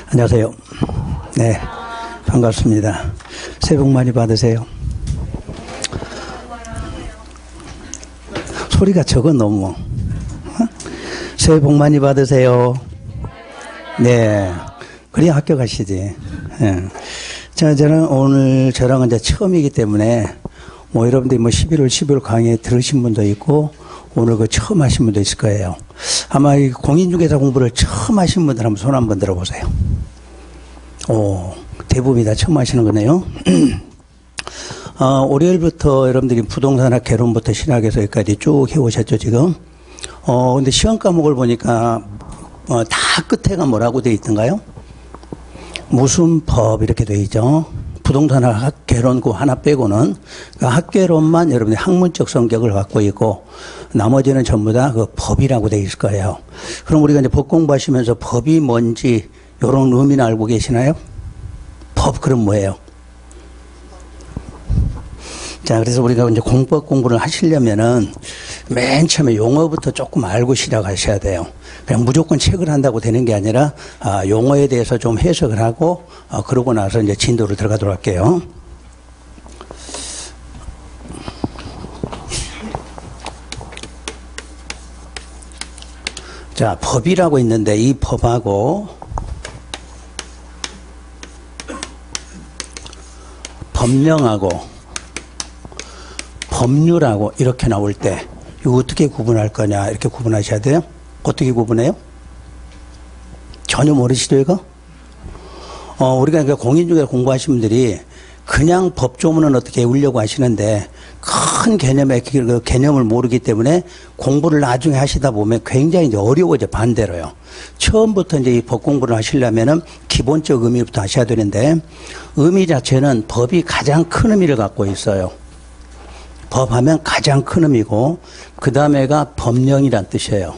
안녕하세요. 네, 반갑습니다. 새해 복 많이 받으세요. 소리가 적어 너무. 새해 복 많이 받으세요. 네, 그래야 학교 가시지. 네. 자, 저랑은 이제 처음이기 때문에 여러분들이 11월 12월 강의 들으신 분도 있고 오늘 처음 하신 분도 있을 거예요. 아마 이 공인중개사 공부를 처음 하신 분들 한번 손 한번 들어보세요. 대부분이 다 처음 하시는 거네요. 월요일부터 여러분들이 부동산학 개론부터 시작해서 여기까지 쭉 해오셨죠, 지금. 근데 시험 과목을 보니까, 다 끝에가 뭐라고 되어 있던가요? 무슨 법 이렇게 되어 있죠. 부동산학 학개론 그 하나 빼고는 그 학개론만 여러분들이 학문적 성격을 갖고 있고 나머지는 전부 다 그 법이라고 되어 있을 거예요. 그럼 우리가 이제 법 공부하시면서 법이 뭔지 이런 의미는 알고 계시나요? 법 그럼 뭐예요? 자, 그래서 우리가 이제 공법 공부를 하시려면은 맨 처음에 용어부터 조금 알고 시작하셔야 돼요. 그냥 무조건 책을 한다고 되는 게 아니라 용어에 대해서 좀 해석을 하고 그러고 나서 이제 진도를 들어가도록 할게요. 자, 법이라고 있는데 이 법하고 법령하고 법률하고 이렇게 나올 때 이거 어떻게 구분할 거냐 이렇게 구분하셔야 돼요. 어떻게 구분해요? 전혀 모르시죠 이거? 우리가 공인중개사 공부하신 분들이 그냥 법조문은 어떻게 외우려고 하시는데 큰 개념의 그 개념을 모르기 때문에 공부를 나중에 하시다 보면 굉장히 이제 어려워져 반대로요. 처음부터 이제 이 법 공부를 하시려면은 기본적 의미부터 하셔야 되는데 의미 자체는 법이 가장 큰 의미를 갖고 있어요. 법하면 가장 큰 의미고 그 다음에가 법령이란 뜻이에요.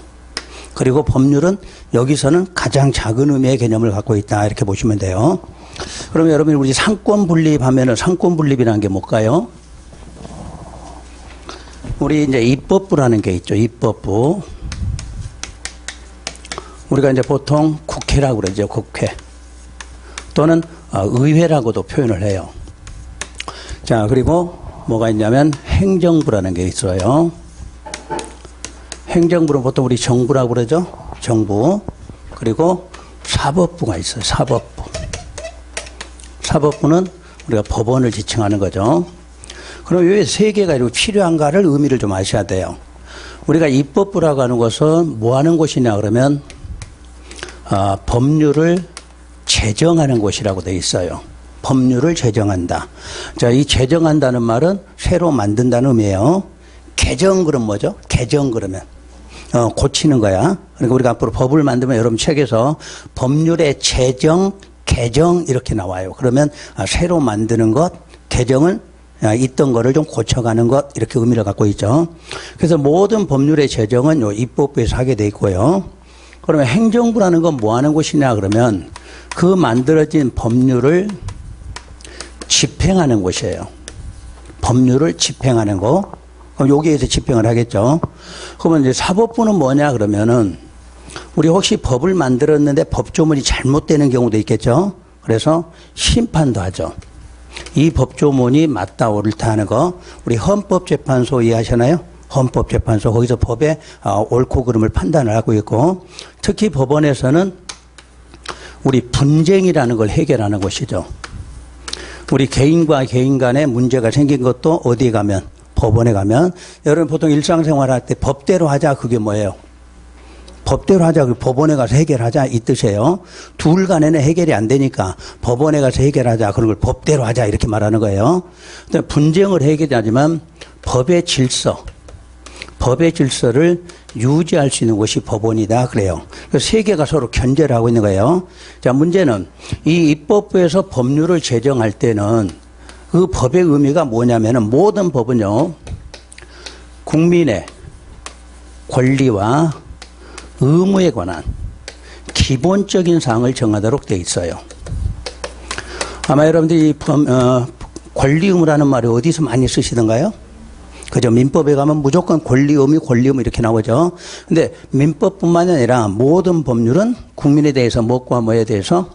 그리고 법률은 여기서는 가장 작은 의미의 개념을 갖고 있다 이렇게 보시면 돼요. 그러면 여러분 우리 상권 분립하면은 상권 분립이라는 게 뭘까요? 우리 이제 입법부라는 게 있죠. 입법부. 우리가 이제 보통 국회라고 그러죠. 국회. 또는 의회라고도 표현을 해요. 자, 그리고 뭐가 있냐면 행정부라는 게 있어요. 행정부는 보통 우리 정부라고 그러죠. 정부. 그리고 사법부가 있어요. 사법부. 사법부는 우리가 법원을 지칭하는 거죠. 그럼 왜 세 개가 이렇게 필요한가를 의미를 좀 아셔야 돼요. 우리가 입법부라고 하는 것은 뭐 하는 곳이냐 그러면 법률을 제정하는 곳이라고 되어 있어요. 법률을 제정한다. 자, 이 제정한다는 말은 새로 만든다는 의미예요. 개정 그럼 뭐죠? 개정 그러면 고치는 거야. 그러니까 우리가 앞으로 법을 만들면 여러분 책에서 법률의 제정, 개정 이렇게 나와요. 그러면 새로 만드는 것, 개정은 있던 거를 좀 고쳐가는 것 이렇게 의미를 갖고 있죠. 그래서 모든 법률의 제정은 요 입법부에서 하게 돼 있고요. 그러면 행정부라는 건 뭐 하는 곳이냐 그러면 그 만들어진 법률을 집행하는 곳이에요. 법률을 집행하는 거. 그럼 여기에서 집행을 하겠죠. 그러면 이제 사법부는 뭐냐 그러면은 우리 혹시 법을 만들었는데 법조문이 잘못되는 경우도 있겠죠. 그래서 심판도 하죠. 이 법조문이 맞다 옳다 하는 거 우리 헌법재판소 이해하시나요? 헌법재판소 거기서 법의 옳고 그름을 판단을 하고 있고 특히 법원에서는 우리 분쟁이라는 걸 해결하는 것이죠. 우리 개인과 개인 간에 문제가 생긴 것도 어디에 가면 법원에 가면 여러분 보통 일상생활 할 때 법대로 하자 그게 뭐예요? 법대로 하자 법원에 가서 해결하자 이 뜻이에요. 둘 간에는 해결이 안 되니까 법원에 가서 해결하자 그런 걸 법대로 하자 이렇게 말하는 거예요. 분쟁을 해결하지만 법의 질서를 유지할 수 있는 곳이 법원이다 그래요. 그래서 세 개가 서로 견제를 하고 있는 거예요. 자, 문제는 이 입법부에서 법률을 제정할 때는 그 법의 의미가 뭐냐면은 모든 법은요 국민의 권리와 의무에 관한 기본적인 사항을 정하도록 되어 있어요. 아마 여러분들이 권리 의무라는 말이 어디서 많이 쓰시던가요? 그죠? 민법에 가면 무조건 권리, 의무, 권리, 의무 이렇게 나오죠. 근데 민법뿐만 아니라 모든 법률은 국민에 대해서 무엇과 뭐에 대해서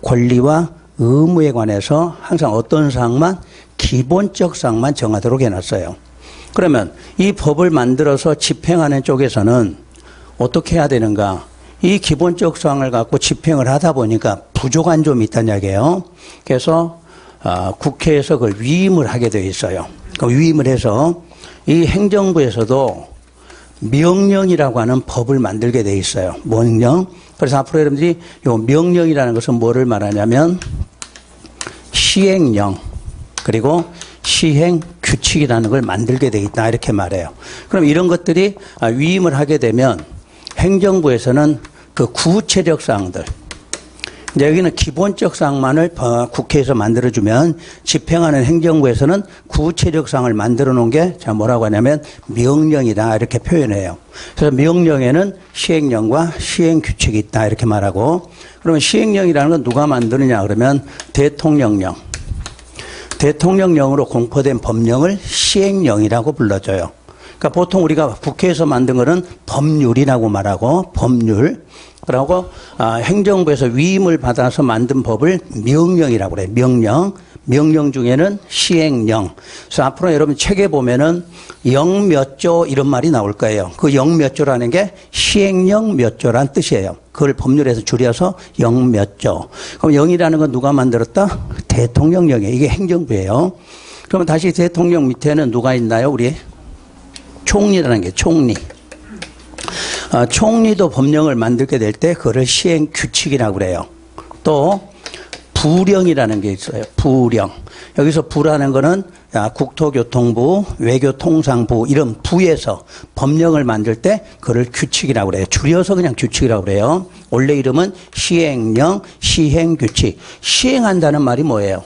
권리와 의무에 관해서 항상 어떤 사항만 기본적 사항만 정하도록 해놨어요. 그러면 이 법을 만들어서 집행하는 쪽에서는 어떻게 해야 되는가? 이 기본적 사항을 갖고 집행을 하다 보니까 부족한 점이 있다는 이야기예요. 그래서 국회에서 그걸 위임을 하게 되어 있어요. 그 위임을 해서 이 행정부에서도 명령이라고 하는 법을 만들게 되어 있어요. 명령. 그래서 앞으로 여러분들이 이 명령이라는 것은 뭐를 말하냐면 시행령 그리고 시행 규칙이라는 걸 만들게 되어 있다 이렇게 말해요. 그럼 이런 것들이 위임을 하게 되면 행정부에서는 그 구체적 사항들 이제 여기는 기본적 사항만을 국회에서 만들어주면 집행하는 행정부에서는 구체적 사항을 만들어 놓은 게 자 뭐라고 하냐면 명령이다 이렇게 표현해요. 그래서 명령에는 시행령과 시행규칙이 있다 이렇게 말하고 그러면 시행령이라는 건 누가 만드느냐 그러면 대통령령. 대통령령으로 공포된 법령을 시행령이라고 불러줘요. 그러니까 보통 우리가 국회에서 만든 거는 법률이라고 말하고 법률. 그러고 행정부에서 위임을 받아서 만든 법을 명령이라고 그래요. 명령. 명령 중에는 시행령. 그래서 앞으로 여러분 책에 보면은 영 몇 조 이런 말이 나올 거예요. 그 영 몇 조라는 게 시행령 몇 조란 뜻이에요. 그걸 법률에서 줄여서 영 몇 조. 그럼 영이라는 건 누가 만들었다? 대통령령이에요. 이게 행정부예요. 그러면 다시 대통령 밑에는 누가 있나요? 우리 총리라는 게 총리. 총리도 법령을 만들게 될 때 그거를 시행규칙이라고 그래요. 또 부령이라는 게 있어요. 부령. 여기서 부라는 거는 국토교통부, 외교통상부 이런 부에서 법령을 만들 때 그걸 규칙이라고 그래요. 줄여서 그냥 규칙이라고 그래요. 원래 이름은 시행령, 시행규칙. 시행한다는 말이 뭐예요?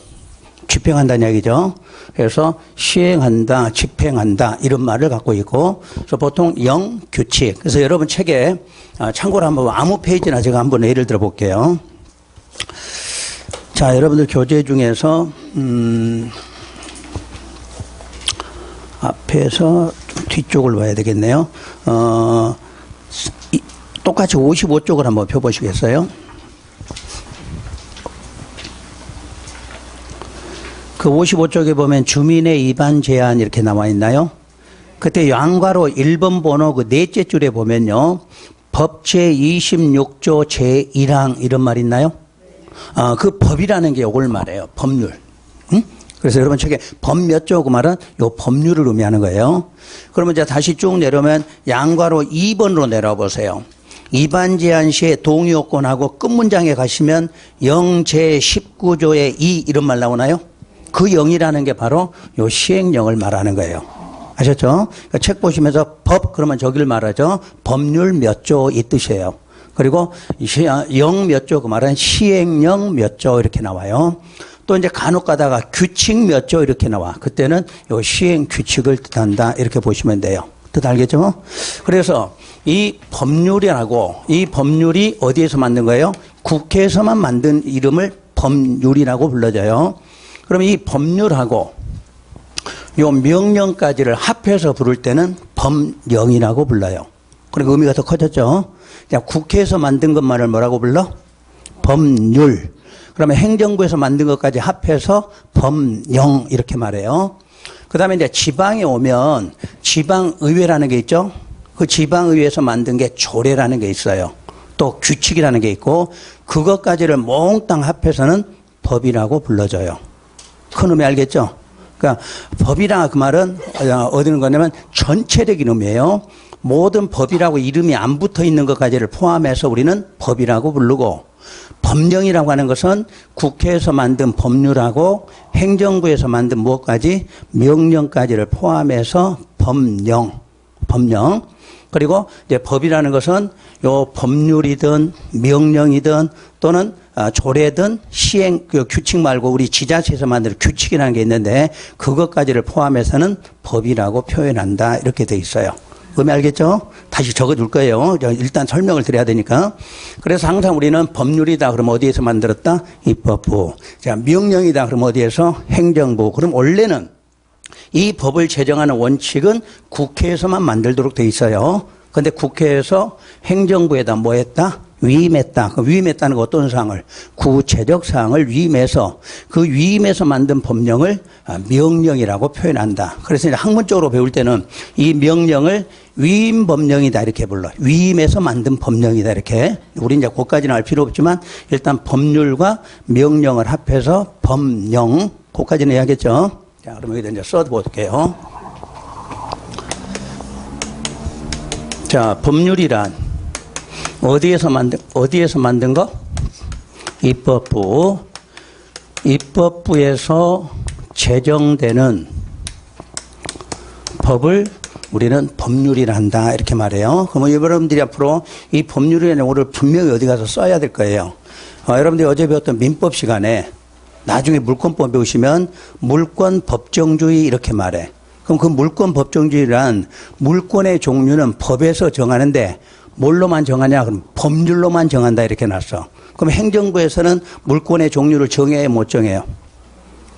집행한다는 얘기죠. 그래서 시행한다, 집행한다 이런 말을 갖고 있고 그래서 보통 규칙. 그래서 여러분 책에 참고로 한번 아무 페이지나 제가 한번 예를 들어 볼게요. 자, 여러분들 교재 중에서 앞에서 뒤쪽을 봐야 되겠네요. 똑같이 55쪽을 한번 펴보시겠어요? 그 55쪽에 보면 주민의 위반 제한 이렇게 나와 있나요? 그때 양괄호 1번 번호 그 넷째 줄에 보면요. 법 제26조 제1항 이런 말 있나요? 그 법이라는 게 요걸 말해요. 법률. 응? 그래서 여러분 책에 법 몇 조 그 말은 요 법률을 의미하는 거예요. 그러면 이제 다시 쭉 내려오면 양괄호 2번으로 내려와 보세요. 위반 제한 시에 동의 요건하고 끝 문장에 가시면 영 제19조의 2 이런 말 나오나요? 그 0이라는 게 바로 요 시행령을 말하는 거예요. 아셨죠? 그러니까 책 보시면서 법 그러면 저기를 말하죠. 법률 몇 조 이 뜻이에요. 그리고 영 몇 조 그 말은 시행령 몇 조 이렇게 나와요. 또 이제 간혹 가다가 규칙 몇 조 이렇게 나와. 그때는 요 시행 규칙을 뜻한다 이렇게 보시면 돼요. 뜻 알겠죠? 그래서 이 법률이라고 이 법률이 어디에서 만든 거예요? 국회에서만 만든 이름을 법률이라고 불러져요. 그럼 이 법률하고 요 명령까지를 합해서 부를 때는 법령이라고 불러요. 그리고 의미가 더 커졌죠. 국회에서 만든 것만을 뭐라고 불러? 법률. 그러면 행정부에서 만든 것까지 합해서 법령 이렇게 말해요. 그 다음에 이제 지방에 오면 지방의회라는 게 있죠. 그 지방의회에서 만든 게 조례라는 게 있어요. 또 규칙이라는 게 있고 그것까지를 몽땅 합해서는 법이라고 불러져요. 큰 의미 알겠죠? 그러니까 법이라 그 말은 어디는 거냐면 전체적인 의미예요. 모든 법이라고 이름이 안 붙어 있는 것까지를 포함해서 우리는 법이라고 부르고 법령이라고 하는 것은 국회에서 만든 법률하고 행정부에서 만든 무엇까지 명령까지를 포함해서 법령. 그리고 이제 법이라는 것은 요 법률이든 명령이든 또는 조례든 시행 규칙 말고 우리 지자체에서 만든 규칙이라는 게 있는데 그것까지를 포함해서는 법이라고 표현한다 이렇게 돼 있어요. 의미 알겠죠? 다시 적어둘 거예요. 일단 설명을 드려야 되니까. 그래서 항상 우리는 법률이다 그러면 어디에서 만들었다? 입법부. 자, 명령이다 그러면 어디에서? 행정부. 그럼 원래는 이 법을 제정하는 원칙은 국회에서만 만들도록 돼 있어요. 근데 국회에서 행정부에다 뭐 했다? 위임했다. 그 위임했다는 거 어떤 사항을? 구체적 사항을 위임해서 그 위임해서 만든 법령을 명령이라고 표현한다. 그래서 이제 학문적으로 배울 때는 이 명령을 위임 법령이다 이렇게 불러. 위임해서 만든 법령이다 이렇게. 우리 이제 그까지는 알 필요 없지만 일단 법률과 명령을 합해서 법령. 그까지는 해야겠죠. 자, 그럼 여기다 이제 써볼게요. 자, 법률이란 어디에서 만든 거? 입법부. 입법부에서 제정되는 법을 우리는 법률이라 한다. 이렇게 말해요. 그러면 여러분들이 앞으로 이 법률이라는 용어를 분명히 어디 가서 써야 될 거예요. 여러분들이 어제 배웠던 민법 시간에 나중에 물권법 배우시면 물권 법정주의 이렇게 말해. 그럼 그 물권 법정주의란 물권의 종류는 법에서 정하는데 뭘로만 정하냐? 그럼 법률로만 정한다 이렇게 놨어. 그럼 행정부에서는 물권의 종류를 정해요? 못 정해요?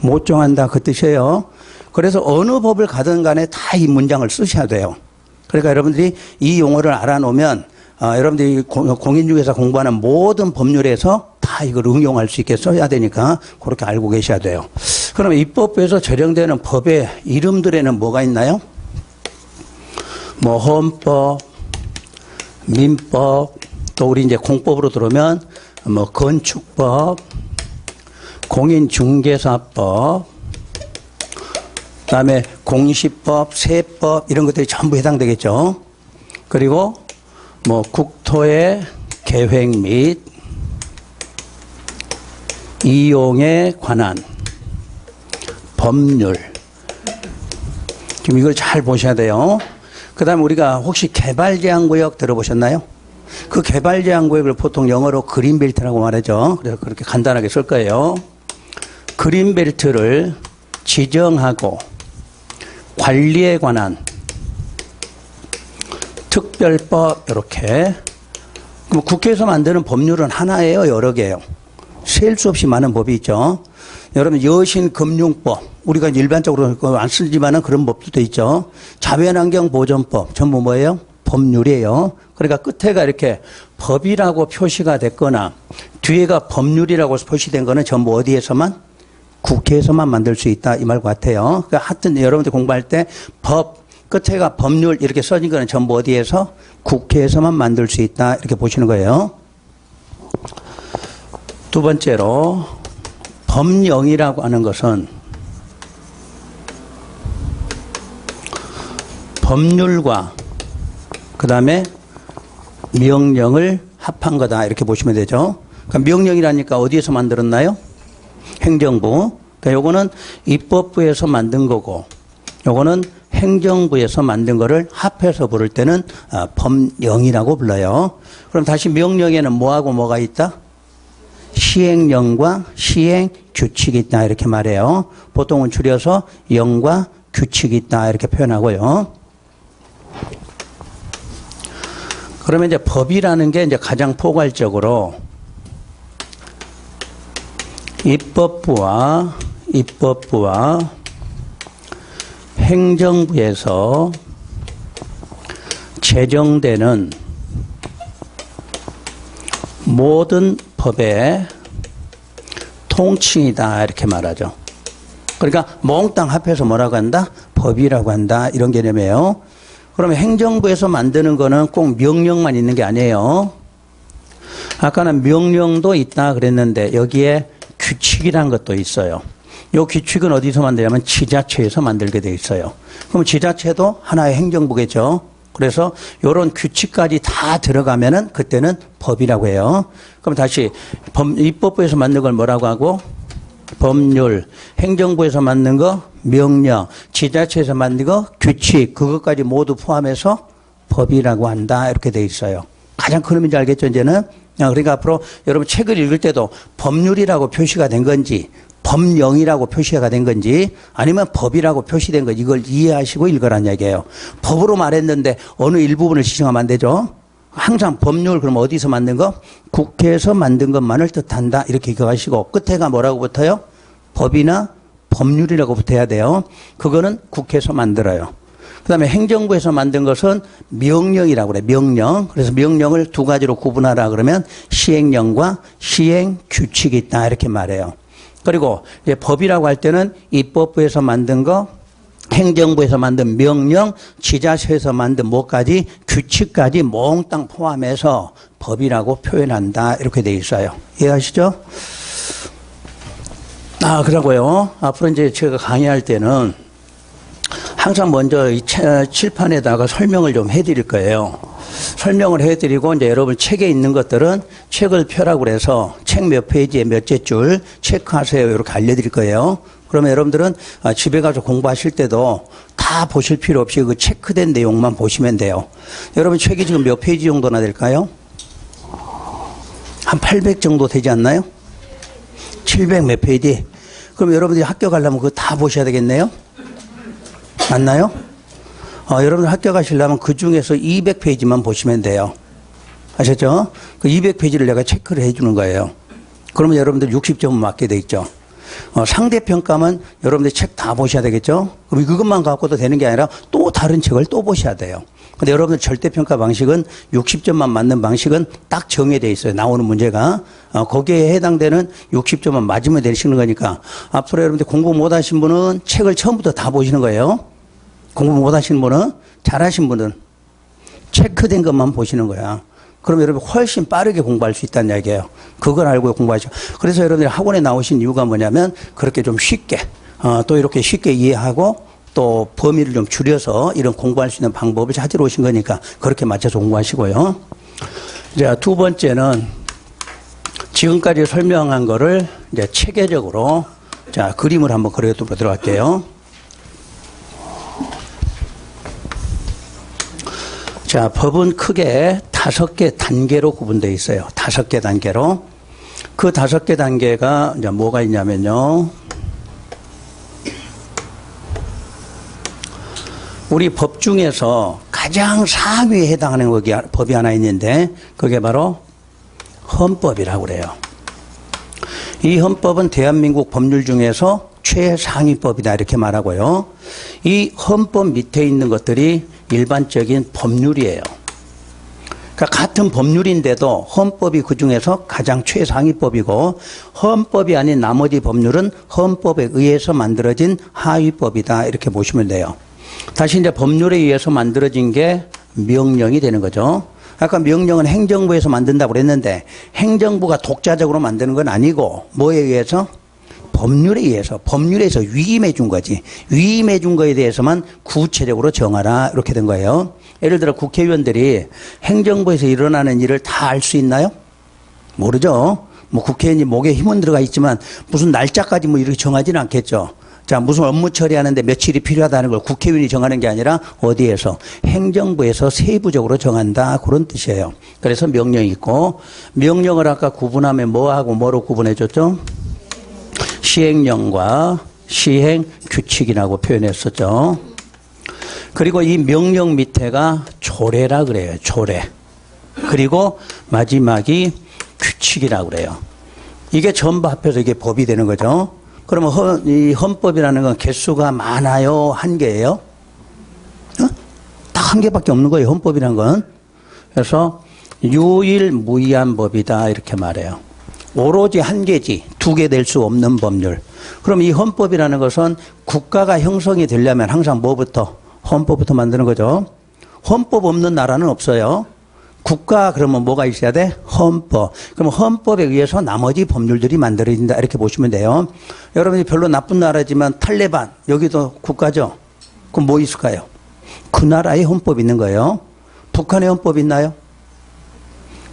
못 정한다 그 뜻이에요. 그래서 어느 법을 가든 간에 다 이 문장을 쓰셔야 돼요. 그러니까 여러분들이 이 용어를 알아놓으면 여러분들이 공인중개사 공부하는 모든 법률에서 다 이걸 응용할 수 있게 써야 되니까 그렇게 알고 계셔야 돼요. 그럼 입법부에서 제정되는 법의 이름들에는 뭐가 있나요? 뭐 헌법, 민법, 또 우리 이제 공법으로 들어오면 뭐 건축법, 공인중개사법, 그다음에 공시법, 세법 이런 것들이 전부 해당되겠죠. 그리고 뭐 국토의 계획 및 이용에 관한 법률. 지금 이걸 잘 보셔야 돼요. 그 다음에 우리가 혹시 개발제한구역 들어보셨나요? 그 개발제한구역을 보통 영어로 그린벨트라고 말하죠. 그래서 그렇게 간단하게 쓸 거예요. 그린벨트를 지정하고 관리에 관한 특별법 이렇게. 그럼 국회에서 만드는 법률은 하나예요? 여러 개예요? 셀 수 없이 많은 법이 있죠. 여러분 여신금융법 우리가 일반적으로 안 쓰지만은 그런 법도 있죠. 자연환경보전법 전부 뭐예요? 법률이에요. 그러니까 끝에가 이렇게 법이라고 표시가 됐거나 뒤에가 법률이라고 표시된 거는 전부 어디에서만? 국회에서만 만들 수 있다 이 말 같아요. 그러니까 하여튼 여러분들 공부할 때 법 끝에가 법률 이렇게 써진 거는 전부 어디에서? 국회에서만 만들 수 있다 이렇게 보시는 거예요. 두 번째로 법령이라고 하는 것은 법률과 그 다음에 명령을 합한 거다 이렇게 보시면 되죠. 그러니까 명령이라니까 어디에서 만들었나요? 행정부. 그러니까 요거는 입법부에서 만든 거고 요거는 행정부에서 만든 거를 합해서 부를 때는 법령이라고 불러요. 그럼 다시 명령에는 뭐하고 뭐가 있다? 시행령과 시행규칙이 있다 이렇게 말해요. 보통은 줄여서 령과 규칙이 있다 이렇게 표현하고요. 그러면 이제 법이라는 게 이제 가장 포괄적으로 입법부와 행정부에서 제정되는 모든 법의 통칭이다 이렇게 말하죠. 그러니까 몽땅 합해서 뭐라고 한다? 법이라고 한다 이런 개념이에요. 그러면 행정부에서 만드는 거는 꼭 명령만 있는 게 아니에요. 아까는 명령도 있다 그랬는데 여기에 규칙이라는 것도 있어요. 이 규칙은 어디서 만들냐면 지자체에서 만들게 돼 있어요. 그럼 지자체도 하나의 행정부겠죠. 그래서 이런 규칙까지 다 들어가면은 그때는 법이라고 해요. 그럼 다시 입법부에서 만든 걸 뭐라고 하고? 법률, 행정부에서 만든 거 명령, 지자체에서 만든 거 규칙, 그것까지 모두 포함해서 법이라고 한다 이렇게 돼 있어요. 가장 큰 의미인지 알겠죠 이제는? 그러니까 앞으로 여러분 책을 읽을 때도 법률이라고 표시가 된 건지 법령이라고 표시가 된 건지 아니면 법이라고 표시된 건지 이걸 이해하시고 읽으라는 얘기예요. 법으로 말했는데 어느 일부분을 지정하면 안 되죠. 항상 법률 그럼 어디서 만든 거? 국회에서 만든 것만을 뜻한다 이렇게 기억하시고 끝에가 뭐라고 붙어요? 법이나 법률이라고 붙어야 돼요. 그거는 국회에서 만들어요. 그 다음에 행정부에서 만든 것은 명령이라고 그래. 명령. 그래서 명령을 두 가지로 구분하라 그러면 시행령과 시행규칙이 있다 이렇게 말해요. 그리고 이제 법이라고 할 때는 입법부에서 만든 거, 행정부에서 만든 명령, 지자체에서 만든 뭐까지, 규칙까지 몽땅 포함해서 법이라고 표현한다 이렇게 돼 있어요. 이해하시죠? 그러고요. 앞으로 이제 제가 강의할 때는 항상 먼저 이 칠판에다가 설명을 좀 해드릴 거예요. 설명을 해드리고 이제 여러분 책에 있는 것들은 책을 펴라고 그래서 책 몇 페이지에 몇째 줄 체크하세요 이렇게 알려드릴 거예요. 그러면 여러분들은 집에 가서 공부하실 때도 다 보실 필요 없이 그 체크된 내용만 보시면 돼요. 여러분 책이 지금 몇 페이지 정도나 될까요? 한 800 정도 되지 않나요? 700 몇 페이지? 그럼 여러분들이 학교 가려면 그거 다 보셔야 되겠네요? 맞나요? 여러분들 학교 가시려면 그 중에서 200페이지만 보시면 돼요. 아셨죠? 그 200페이지를 내가 체크를 해주는 거예요. 그러면 여러분들 60점은 맞게 돼 있죠. 상대평가만 여러분들 책 다 보셔야 되겠죠? 그럼 그것만 갖고도 되는 게 아니라 또 다른 책을 또 보셔야 돼요. 근데 여러분들 절대평가 방식은 60점만 맞는 방식은 딱 정해져 있어요. 나오는 문제가. 거기에 해당되는 60점만 맞으면 되시는 거니까 앞으로 여러분들 공부 못 하신 분은 책을 처음부터 다 보시는 거예요. 공부 못 하시는 분은, 잘하신 분은 체크된 것만 보시는 거야. 그럼 여러분 훨씬 빠르게 공부할 수 있다는 이야기예요. 그걸 알고 공부하죠. 그래서 여러분들이 학원에 나오신 이유가 뭐냐면 그렇게 좀 쉽게 또 이렇게 쉽게 이해하고 또 범위를 좀 줄여서 이런 공부할 수 있는 방법을 찾으러 오신 거니까 그렇게 맞춰서 공부하시고요. 자, 두 번째는 지금까지 설명한 거를 이제 체계적으로 자, 그림을 한번 그려보도록 할게요. 자, 법은 크게 5개 단계로 구분되어 있어요. 5개 단계로. 그 5개 단계가 이제 뭐가 있냐면요. 우리 법 중에서 가장 상위에 해당하는 법이 하나 있는데 그게 바로 헌법이라고 그래요. 이 헌법은 대한민국 법률 중에서 최상위법이다 이렇게 말하고요. 이 헌법 밑에 있는 것들이 일반적인 법률이에요. 그러니까 같은 법률인데도 헌법이 그중에서 가장 최상위법이고 헌법이 아닌 나머지 법률은 헌법에 의해서 만들어진 하위법이다 이렇게 보시면 돼요. 다시 이제 법률에 의해서 만들어진 게 명령이 되는 거죠. 아까 명령은 행정부에서 만든다고 그랬는데 행정부가 독자적으로 만드는 건 아니고 뭐에 의해서? 법률에 의해서 위임해 준 거지. 위임해 준 거에 대해서만 구체적으로 정하라 이렇게 된 거예요. 예를 들어 국회의원들이 행정부에서 일어나는 일을 다 알 수 있나요? 모르죠. 뭐 국회의원이 목에 힘은 들어가 있지만 무슨 날짜까지 뭐 이렇게 정하지는 않겠죠. 자, 무슨 업무 처리하는데 며칠이 필요하다는 걸 국회의원이 정하는 게 아니라 어디에서? 행정부에서 세부적으로 정한다 그런 뜻이에요. 그래서 명령이 있고 명령을 아까 구분하면 뭐하고 뭐로 구분해 줬죠? 시행령과 시행규칙이라고 표현했었죠. 그리고 이 명령 밑에가 조례라 그래요. 조례. 그리고 마지막이 규칙이라고 그래요. 이게 전부 합해서 이게 법이 되는 거죠. 그러면 이 헌법이라는 건 개수가 많아요? 한 개예요? 딱 한 개밖에 없는 거예요. 헌법이라는 건. 그래서 유일무이한 법이다 이렇게 말해요. 오로지 한 개지 두 개 될 수 없는 법률. 그럼 이 헌법이라는 것은 국가가 형성이 되려면 항상 뭐부터? 헌법부터 만드는 거죠. 헌법 없는 나라는 없어요. 국가 그러면 뭐가 있어야 돼? 헌법. 그럼 헌법에 의해서 나머지 법률들이 만들어진다 이렇게 보시면 돼요. 여러분이 별로 나쁜 나라지만 탈레반 여기도 국가죠. 그럼 뭐 있을까요? 그 나라의 헌법이 있는 거예요. 북한의 헌법이 있나요?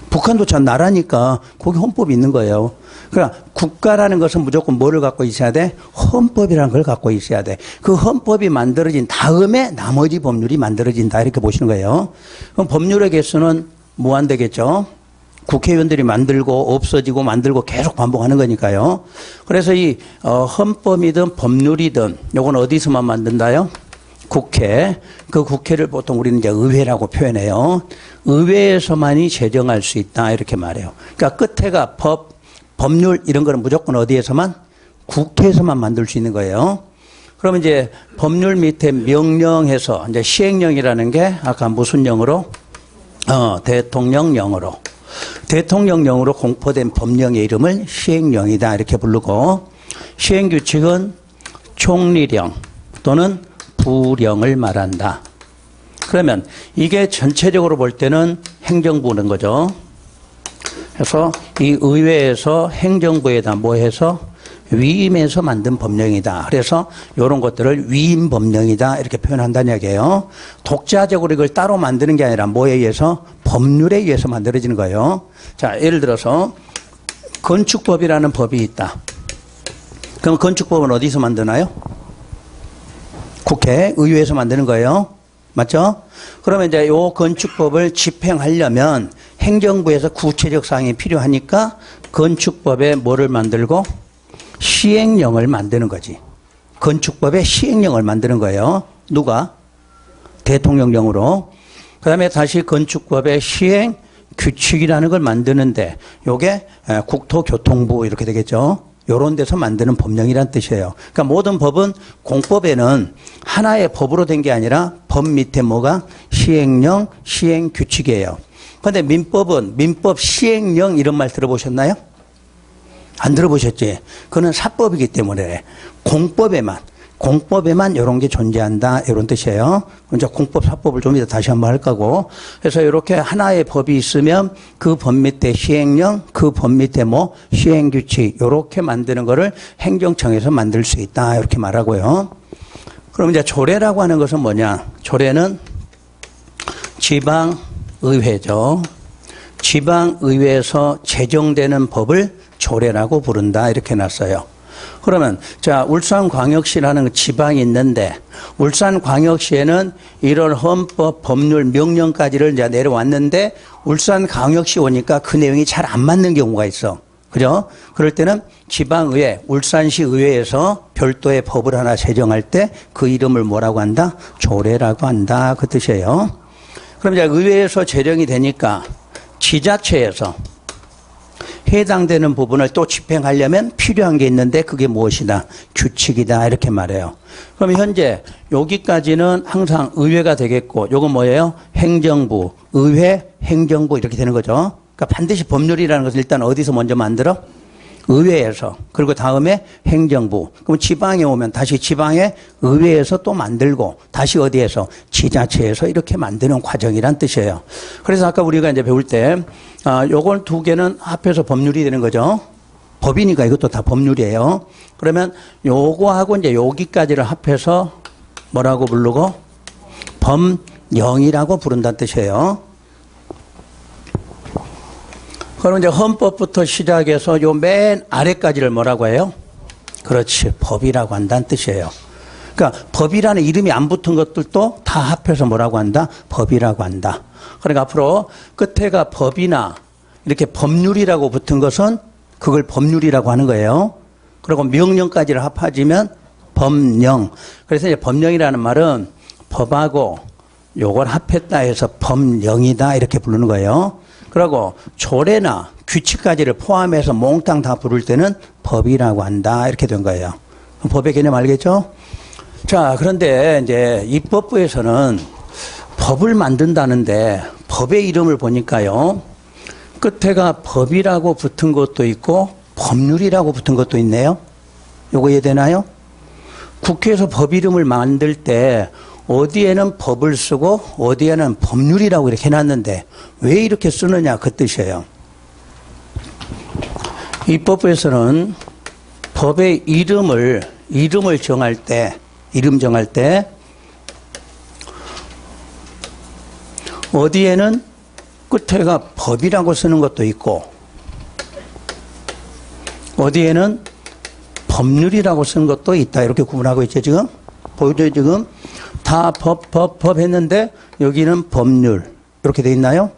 북한도 참 나라니까 거기 헌법이 있는 거예요. 그러니까 국가라는 것은 무조건 뭐를 갖고 있어야 돼? 헌법이라는 걸 갖고 있어야 돼. 그 헌법이 만들어진 다음에 나머지 법률이 만들어진다 이렇게 보시는 거예요. 그럼 법률의 개수는 무한되겠죠. 국회의원들이 만들고 없어지고 만들고 계속 반복하는 거니까요. 그래서 이 헌법이든 법률이든 요건 어디서만 만든다요? 국회. 그 국회를 보통 우리는 이제 의회라고 표현해요. 의회에서만이 제정할 수 있다 이렇게 말해요. 그러니까 끝에가 법률 이런 거는 무조건 어디에서만? 국회에서만 만들 수 있는 거예요. 그러면 이제 법률 밑에 명령해서 이제 시행령이라는 게 아까 무슨 영으로? 대통령령으로. 대통령령으로 공포된 법령의 이름을 시행령이다 이렇게 부르고, 시행규칙은 총리령 또는 부령을 말한다. 그러면 이게 전체적으로 볼 때는 행정부는 거죠. 그래서 이 의회에서 행정부에다 뭐 해서 위임해서 만든 법령이다. 그래서 이런 것들을 위임 법령이다 이렇게 표현한다는 얘기예요. 독자적으로 이걸 따로 만드는 게 아니라 뭐에 의해서? 법률에 의해서 만들어지는 거예요. 자, 예를 들어서 건축법이라는 법이 있다. 그럼 건축법은 어디서 만드나요? 국회, 의회에서 만드는 거예요. 맞죠? 그러면 이제 요 건축법을 집행하려면 행정부에서 구체적 사항이 필요하니까 건축법에 뭐를 만들고? 시행령을 만드는 거지. 건축법에 시행령을 만드는 거예요. 누가? 대통령령으로. 그 다음에 다시 건축법의 시행 규칙이라는 걸 만드는데 요게 국토교통부 이렇게 되겠죠. 요런 데서 만드는 법령이란 뜻이에요. 그러니까 모든 법은 공법에는 하나의 법으로 된 게 아니라 법 밑에 뭐가? 시행령, 시행규칙이에요. 그런데 민법은 민법 시행령 이런 말 들어보셨나요? 안 들어보셨지? 그거는 사법이기 때문에 공법에만 이런 게 존재한다 이런 뜻이에요. 이제 공법, 사법을 좀 이따 다시 한번 할 거고. 그래서 이렇게 하나의 법이 있으면 그 법 밑에 시행령, 그 법 밑에 뭐 시행규칙 이렇게 만드는 거를 행정청에서 만들 수 있다 이렇게 말하고요. 그럼 이제 조례라고 하는 것은 뭐냐? 조례는 지방의회죠. 지방의회에서 제정되는 법을 조례라고 부른다 이렇게 놨어요. 그러면 자, 울산광역시라는 지방이 있는데 울산광역시에는 이런 헌법, 법률, 명령까지를 이제 내려왔는데 울산광역시 오니까 그 내용이 잘 안 맞는 경우가 있어. 그죠? 그럴 때는 지방의회, 울산시 의회에서 별도의 법을 하나 제정할 때 그 이름을 뭐라고 한다? 조례라고 한다 그 뜻이에요. 그럼 이제 의회에서 제정이 되니까 지자체에서 해당되는 부분을 또 집행하려면 필요한 게 있는데 그게 무엇이다? 규칙이다 이렇게 말해요. 그럼 현재 여기까지는 항상 의회가 되겠고 요건 뭐예요? 행정부, 의회, 행정부 이렇게 되는 거죠. 그러니까 반드시 법률이라는 것을 일단 어디서 먼저 만들어? 의회에서. 그리고 다음에 행정부. 그럼 지방에 오면 다시 지방의 의회에서 또 만들고 다시 어디에서? 지자체에서 이렇게 만드는 과정이란 뜻이에요. 그래서 아까 우리가 이제 배울 때 요걸 두 개는 합해서 법률이 되는 거죠. 법이니까 이것도 다 법률이에요. 그러면 요거하고 이제 여기까지를 합해서 뭐라고 부르고? 법령이라고 부른다는 뜻이에요. 그럼 이제 헌법부터 시작해서 요 맨 아래까지를 뭐라고 해요? 그렇지. 법이라고 한다는 뜻이에요. 그러니까 법이라는 이름이 안 붙은 것들도 다 합해서 뭐라고 한다? 법이라고 한다. 그러니까 앞으로 끝에가 법이나 이렇게 법률이라고 붙은 것은 그걸 법률이라고 하는 거예요. 그리고 명령까지를 합하지면 법령. 그래서 이제 법령이라는 말은 법하고 요걸 합했다 해서 법령이다 이렇게 부르는 거예요. 그리고 조례나 규칙까지를 포함해서 몽땅 다 부를 때는 법이라고 한다 이렇게 된 거예요. 법의 개념 알겠죠? 자, 그런데 이제 입법부에서는 법을 만든다는데 법의 이름을 보니까요. 끝에가 법이라고 붙은 것도 있고 법률이라고 붙은 것도 있네요. 요거 이해되나요? 국회에서 법 이름을 만들 때 어디에는 법을 쓰고 어디에는 법률이라고 이렇게 해놨는데 왜 이렇게 쓰느냐 그 뜻이에요. 입법부에서는 법의 이름을 정할 때 어디에는 끝에가 법이라고 쓰는 것도 있고 어디에는 법률이라고 쓰는 것도 있다 이렇게 구분하고 있죠. 지금 보여줘요. 지금 다 법 했는데 여기는 법률 이렇게 돼 있나요?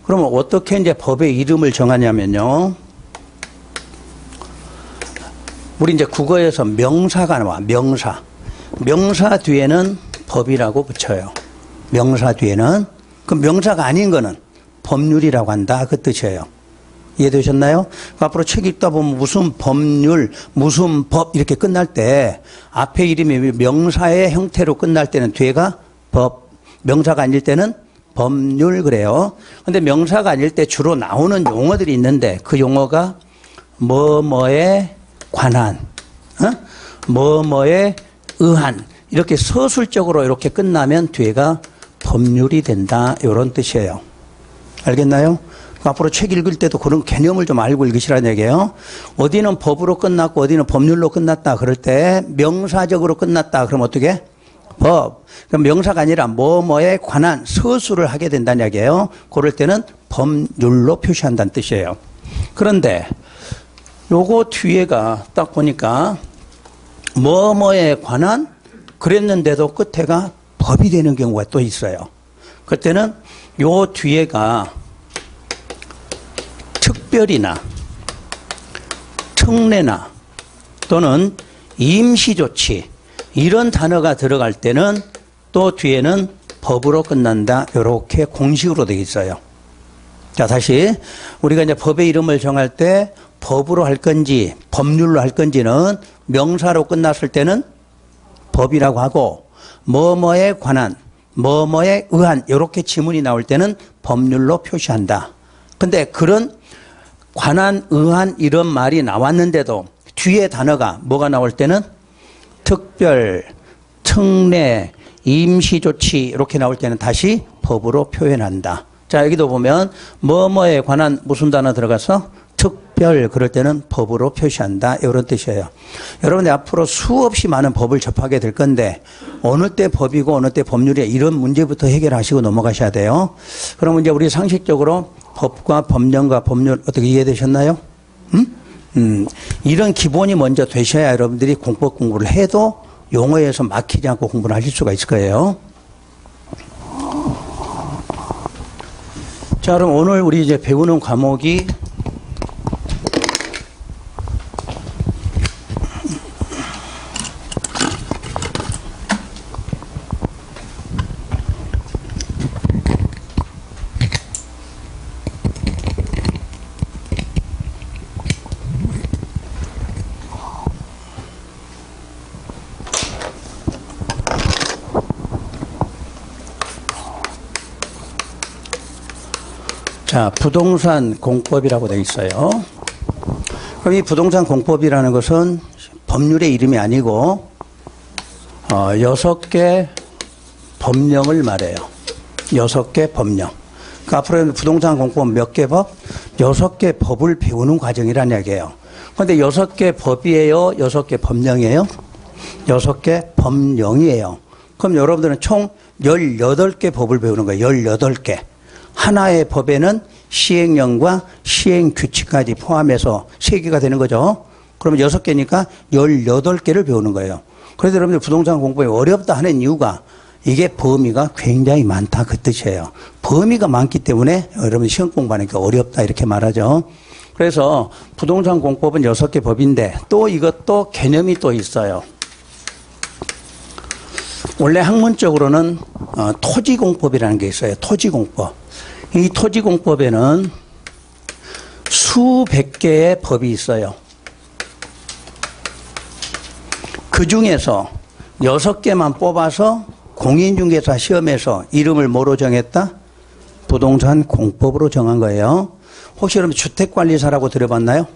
그러면 어떻게 이제 법의 이름을 정하냐면요. 우리 이제 국어에서 명사가 나와. 명사 뒤에는 법이라고 붙여요. 명사 뒤에는. 그 명사가 아닌 거는 법률이라고 한다 그 뜻이에요. 이해되셨나요? 앞으로 책 읽다 보면 무슨 법률, 무슨 법 이렇게 끝날 때 앞에 이름이 명사의 형태로 끝날 때는 뒤에가 법, 명사가 아닐 때는 법률 그래요. 근데 명사가 아닐 때 주로 나오는 용어들이 있는데 그 용어가 뭐뭐에 관한, 뭐뭐에 의한 이렇게 서술적으로 이렇게 끝나면 뒤에가 법률이 된다 이런 뜻이에요. 알겠나요? 앞으로 책 읽을 때도 그런 개념을 좀 알고 읽으시라는 얘기예요. 어디는 법으로 끝났고 어디는 법률로 끝났다 그럴 때 명사적으로 끝났다 그럼 어떻게? 법. 그럼 명사가 아니라 뭐뭐에 관한 서술을 하게 된다는 얘기예요. 그럴 때는 법률로 표시한다는 뜻이에요. 그런데 요거 뒤에가 딱 보니까 뭐뭐에 관한 그랬는데도 끝에가 법이 되는 경우가 또 있어요. 그때는 요 뒤에가 특별이나 특례나 또는 임시조치 이런 단어가 들어갈 때는 또 뒤에는 법으로 끝난다 이렇게 공식으로 되어 있어요. 자, 다시 우리가 이제 법의 이름을 정할 때 법으로 할 건지 법률로 할 건지는 명사로 끝났을 때는 법이라고 하고 뭐뭐에 관한 뭐뭐에 의한 이렇게 지문이 나올 때는 법률로 표시한다. 근데 그런 관한, 의한 이런 말이 나왔는데도 뒤에 단어가 뭐가 나올 때는 특별, 특례, 임시조치 이렇게 나올 때는 다시 법으로 표현한다. 자, 여기도 보면 뭐뭐에 관한 무슨 단어 들어가서 특별 그럴 때는 법으로 표시한다 이런 뜻이에요. 여러분들 앞으로 수없이 많은 법을 접하게 될 건데 어느 때 법이고 어느 때 법률이야 이런 문제부터 해결하시고 넘어가셔야 돼요. 그러면 이제 우리 상식적으로 법과 법령과 법률 어떻게 이해되셨나요? 이런 기본이 먼저 되셔야 여러분들이 공법 공부를 해도 용어에서 막히지 않고 공부를 하실 수가 있을 거예요. 자, 그럼 오늘 우리 이제 배우는 과목이 자, 부동산 공법이라고 되어 있어요. 그럼 이 부동산 공법이라는 것은 법률의 이름이 아니고 6개 법령을 말해요. 6개 법령. 그러니까 앞으로 부동산 공법 몇 개 법? 6개 법을 배우는 과정이라는 얘기예요. 그런데 6개 법이에요? 6개 법령이에요? 6개 법령이에요. 그럼 여러분들은 총 18개 법을 배우는 거예요. 18개. 하나의 법에는 시행령과 시행규칙까지 포함해서 3개가 되는 거죠. 그러면 6개니까 18개를 배우는 거예요. 그래서 여러분들 부동산 공부가 어렵다 하는 이유가 이게 범위가 굉장히 많다 그 뜻이에요. 범위가 많기 때문에 여러분 시험 공부하니까 어렵다 이렇게 말하죠. 그래서 부동산 공법은 6개 법인데 또 이것도 개념이 또 있어요. 원래 학문적으로는 토지공법이라는 게 있어요. 토지공법. 이 토지공법에는 수백 개의 법이 있어요. 그 중에서 6개만 뽑아서 공인중개사 시험에서 이름을 뭐로 정했다? 부동산 공법으로 정한 거예요. 혹시 여러분 주택관리사라고 들어봤나요?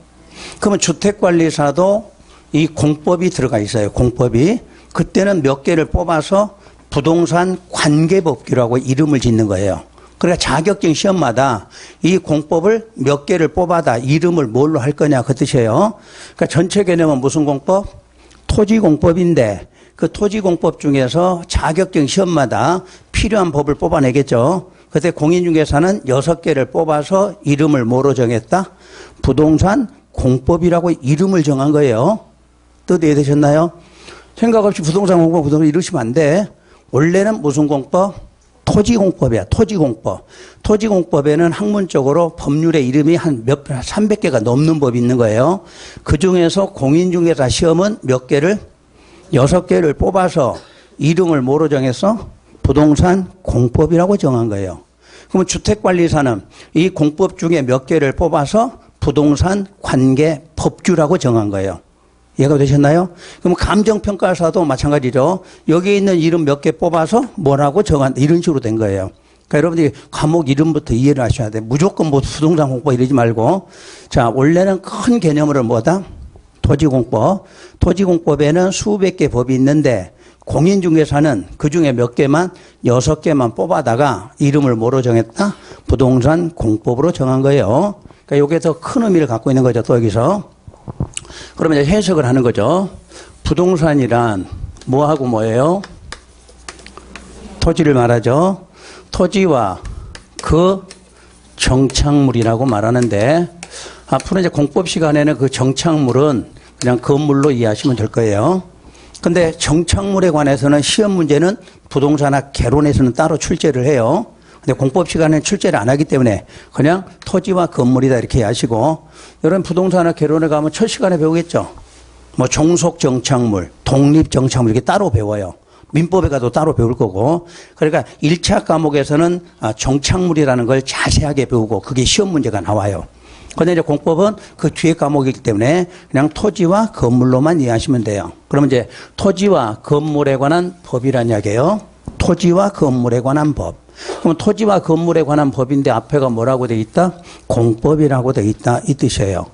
그러면 주택관리사도 이 공법이 들어가 있어요. 공법이. 그때는 몇 개를 뽑아서 부동산 관계법규라고 이름을 짓는 거예요. 그러니까 자격증 시험마다 이 공법을 몇 개를 뽑아다 이름을 뭘로 할 거냐 그 뜻이에요. 그러니까 전체 개념은 무슨 공법? 토지공법인데 그 토지공법 중에서 자격증 시험마다 필요한 법을 뽑아내겠죠. 그때 공인중개사는 6개를 뽑아서 이름을 뭐로 정했다? 부동산 공법이라고 이름을 정한 거예요. 뜻 이해되셨나요? 생각 없이 부동산 공법, 부동산 이러시면 안 돼. 원래는 무슨 공법? 토지공법이야. 토지공법. 토지공법에는 학문적으로 법률의 이름이 한 300개가 넘는 법이 있는 거예요. 그중에서 공인중개사 시험은 몇 개를? 6개를 뽑아서 이름을 뭐로 정했어? 부동산 공법이라고 정한 거예요. 그러면 주택관리사는 이 공법 중에 몇 개를 뽑아서 부동산 관계 법규라고 정한 거예요. 이해가 되셨나요? 그럼 감정평가사도 마찬가지죠. 여기에 있는 이름 몇 개 뽑아서 뭐라고 정한다. 이런 식으로 된 거예요. 그러니까 여러분들이 과목 이름부터 이해를 하셔야 돼요. 무조건 뭐 부동산 공법 이러지 말고. 자, 원래는 큰 개념으로 뭐다? 토지공법. 토지공법에는 수백 개 법이 있는데 공인중개사는 그중에 몇 개만 6개만 뽑아다가 이름을 뭐로 정했다? 부동산 공법으로 정한 거예요. 그러니까 이게 더 큰 의미를 갖고 있는 거죠. 또 여기서. 그러면 이제 해석을 하는 거죠. 부동산이란 뭐하고 뭐예요? 토지를 말하죠. 토지와 그 정착물이라고 말하는데 앞으로 이제 공법 시간에는 그 정착물은 그냥 건물로 이해하시면 될 거예요. 근데 정착물에 관해서는 시험 문제는 부동산학 개론에서는 따로 출제를 해요. 근데 공법 시간에는 출제를 안 하기 때문에 그냥 토지와 건물이다 이렇게 이해하시고, 여러분 부동산학 개론에 가면 첫 시간에 배우겠죠. 뭐 종속 정착물, 독립 정착물 이렇게 따로 배워요. 민법에 가도 따로 배울 거고. 그러니까 1차 과목에서는 정착물이라는 걸 자세하게 배우고 그게 시험 문제가 나와요. 그런데 이제 공법은 그 뒤에 과목이기 때문에 그냥 토지와 건물로만 이해하시면 돼요. 그러면 이제 토지와 건물에 관한 법이란 이야기예요. 토지와 건물에 관한 법. 그럼 토지와 건물에 관한 법인데 앞에가 뭐라고 돼 있다? 공법이라고 돼 있다 이 뜻이에요.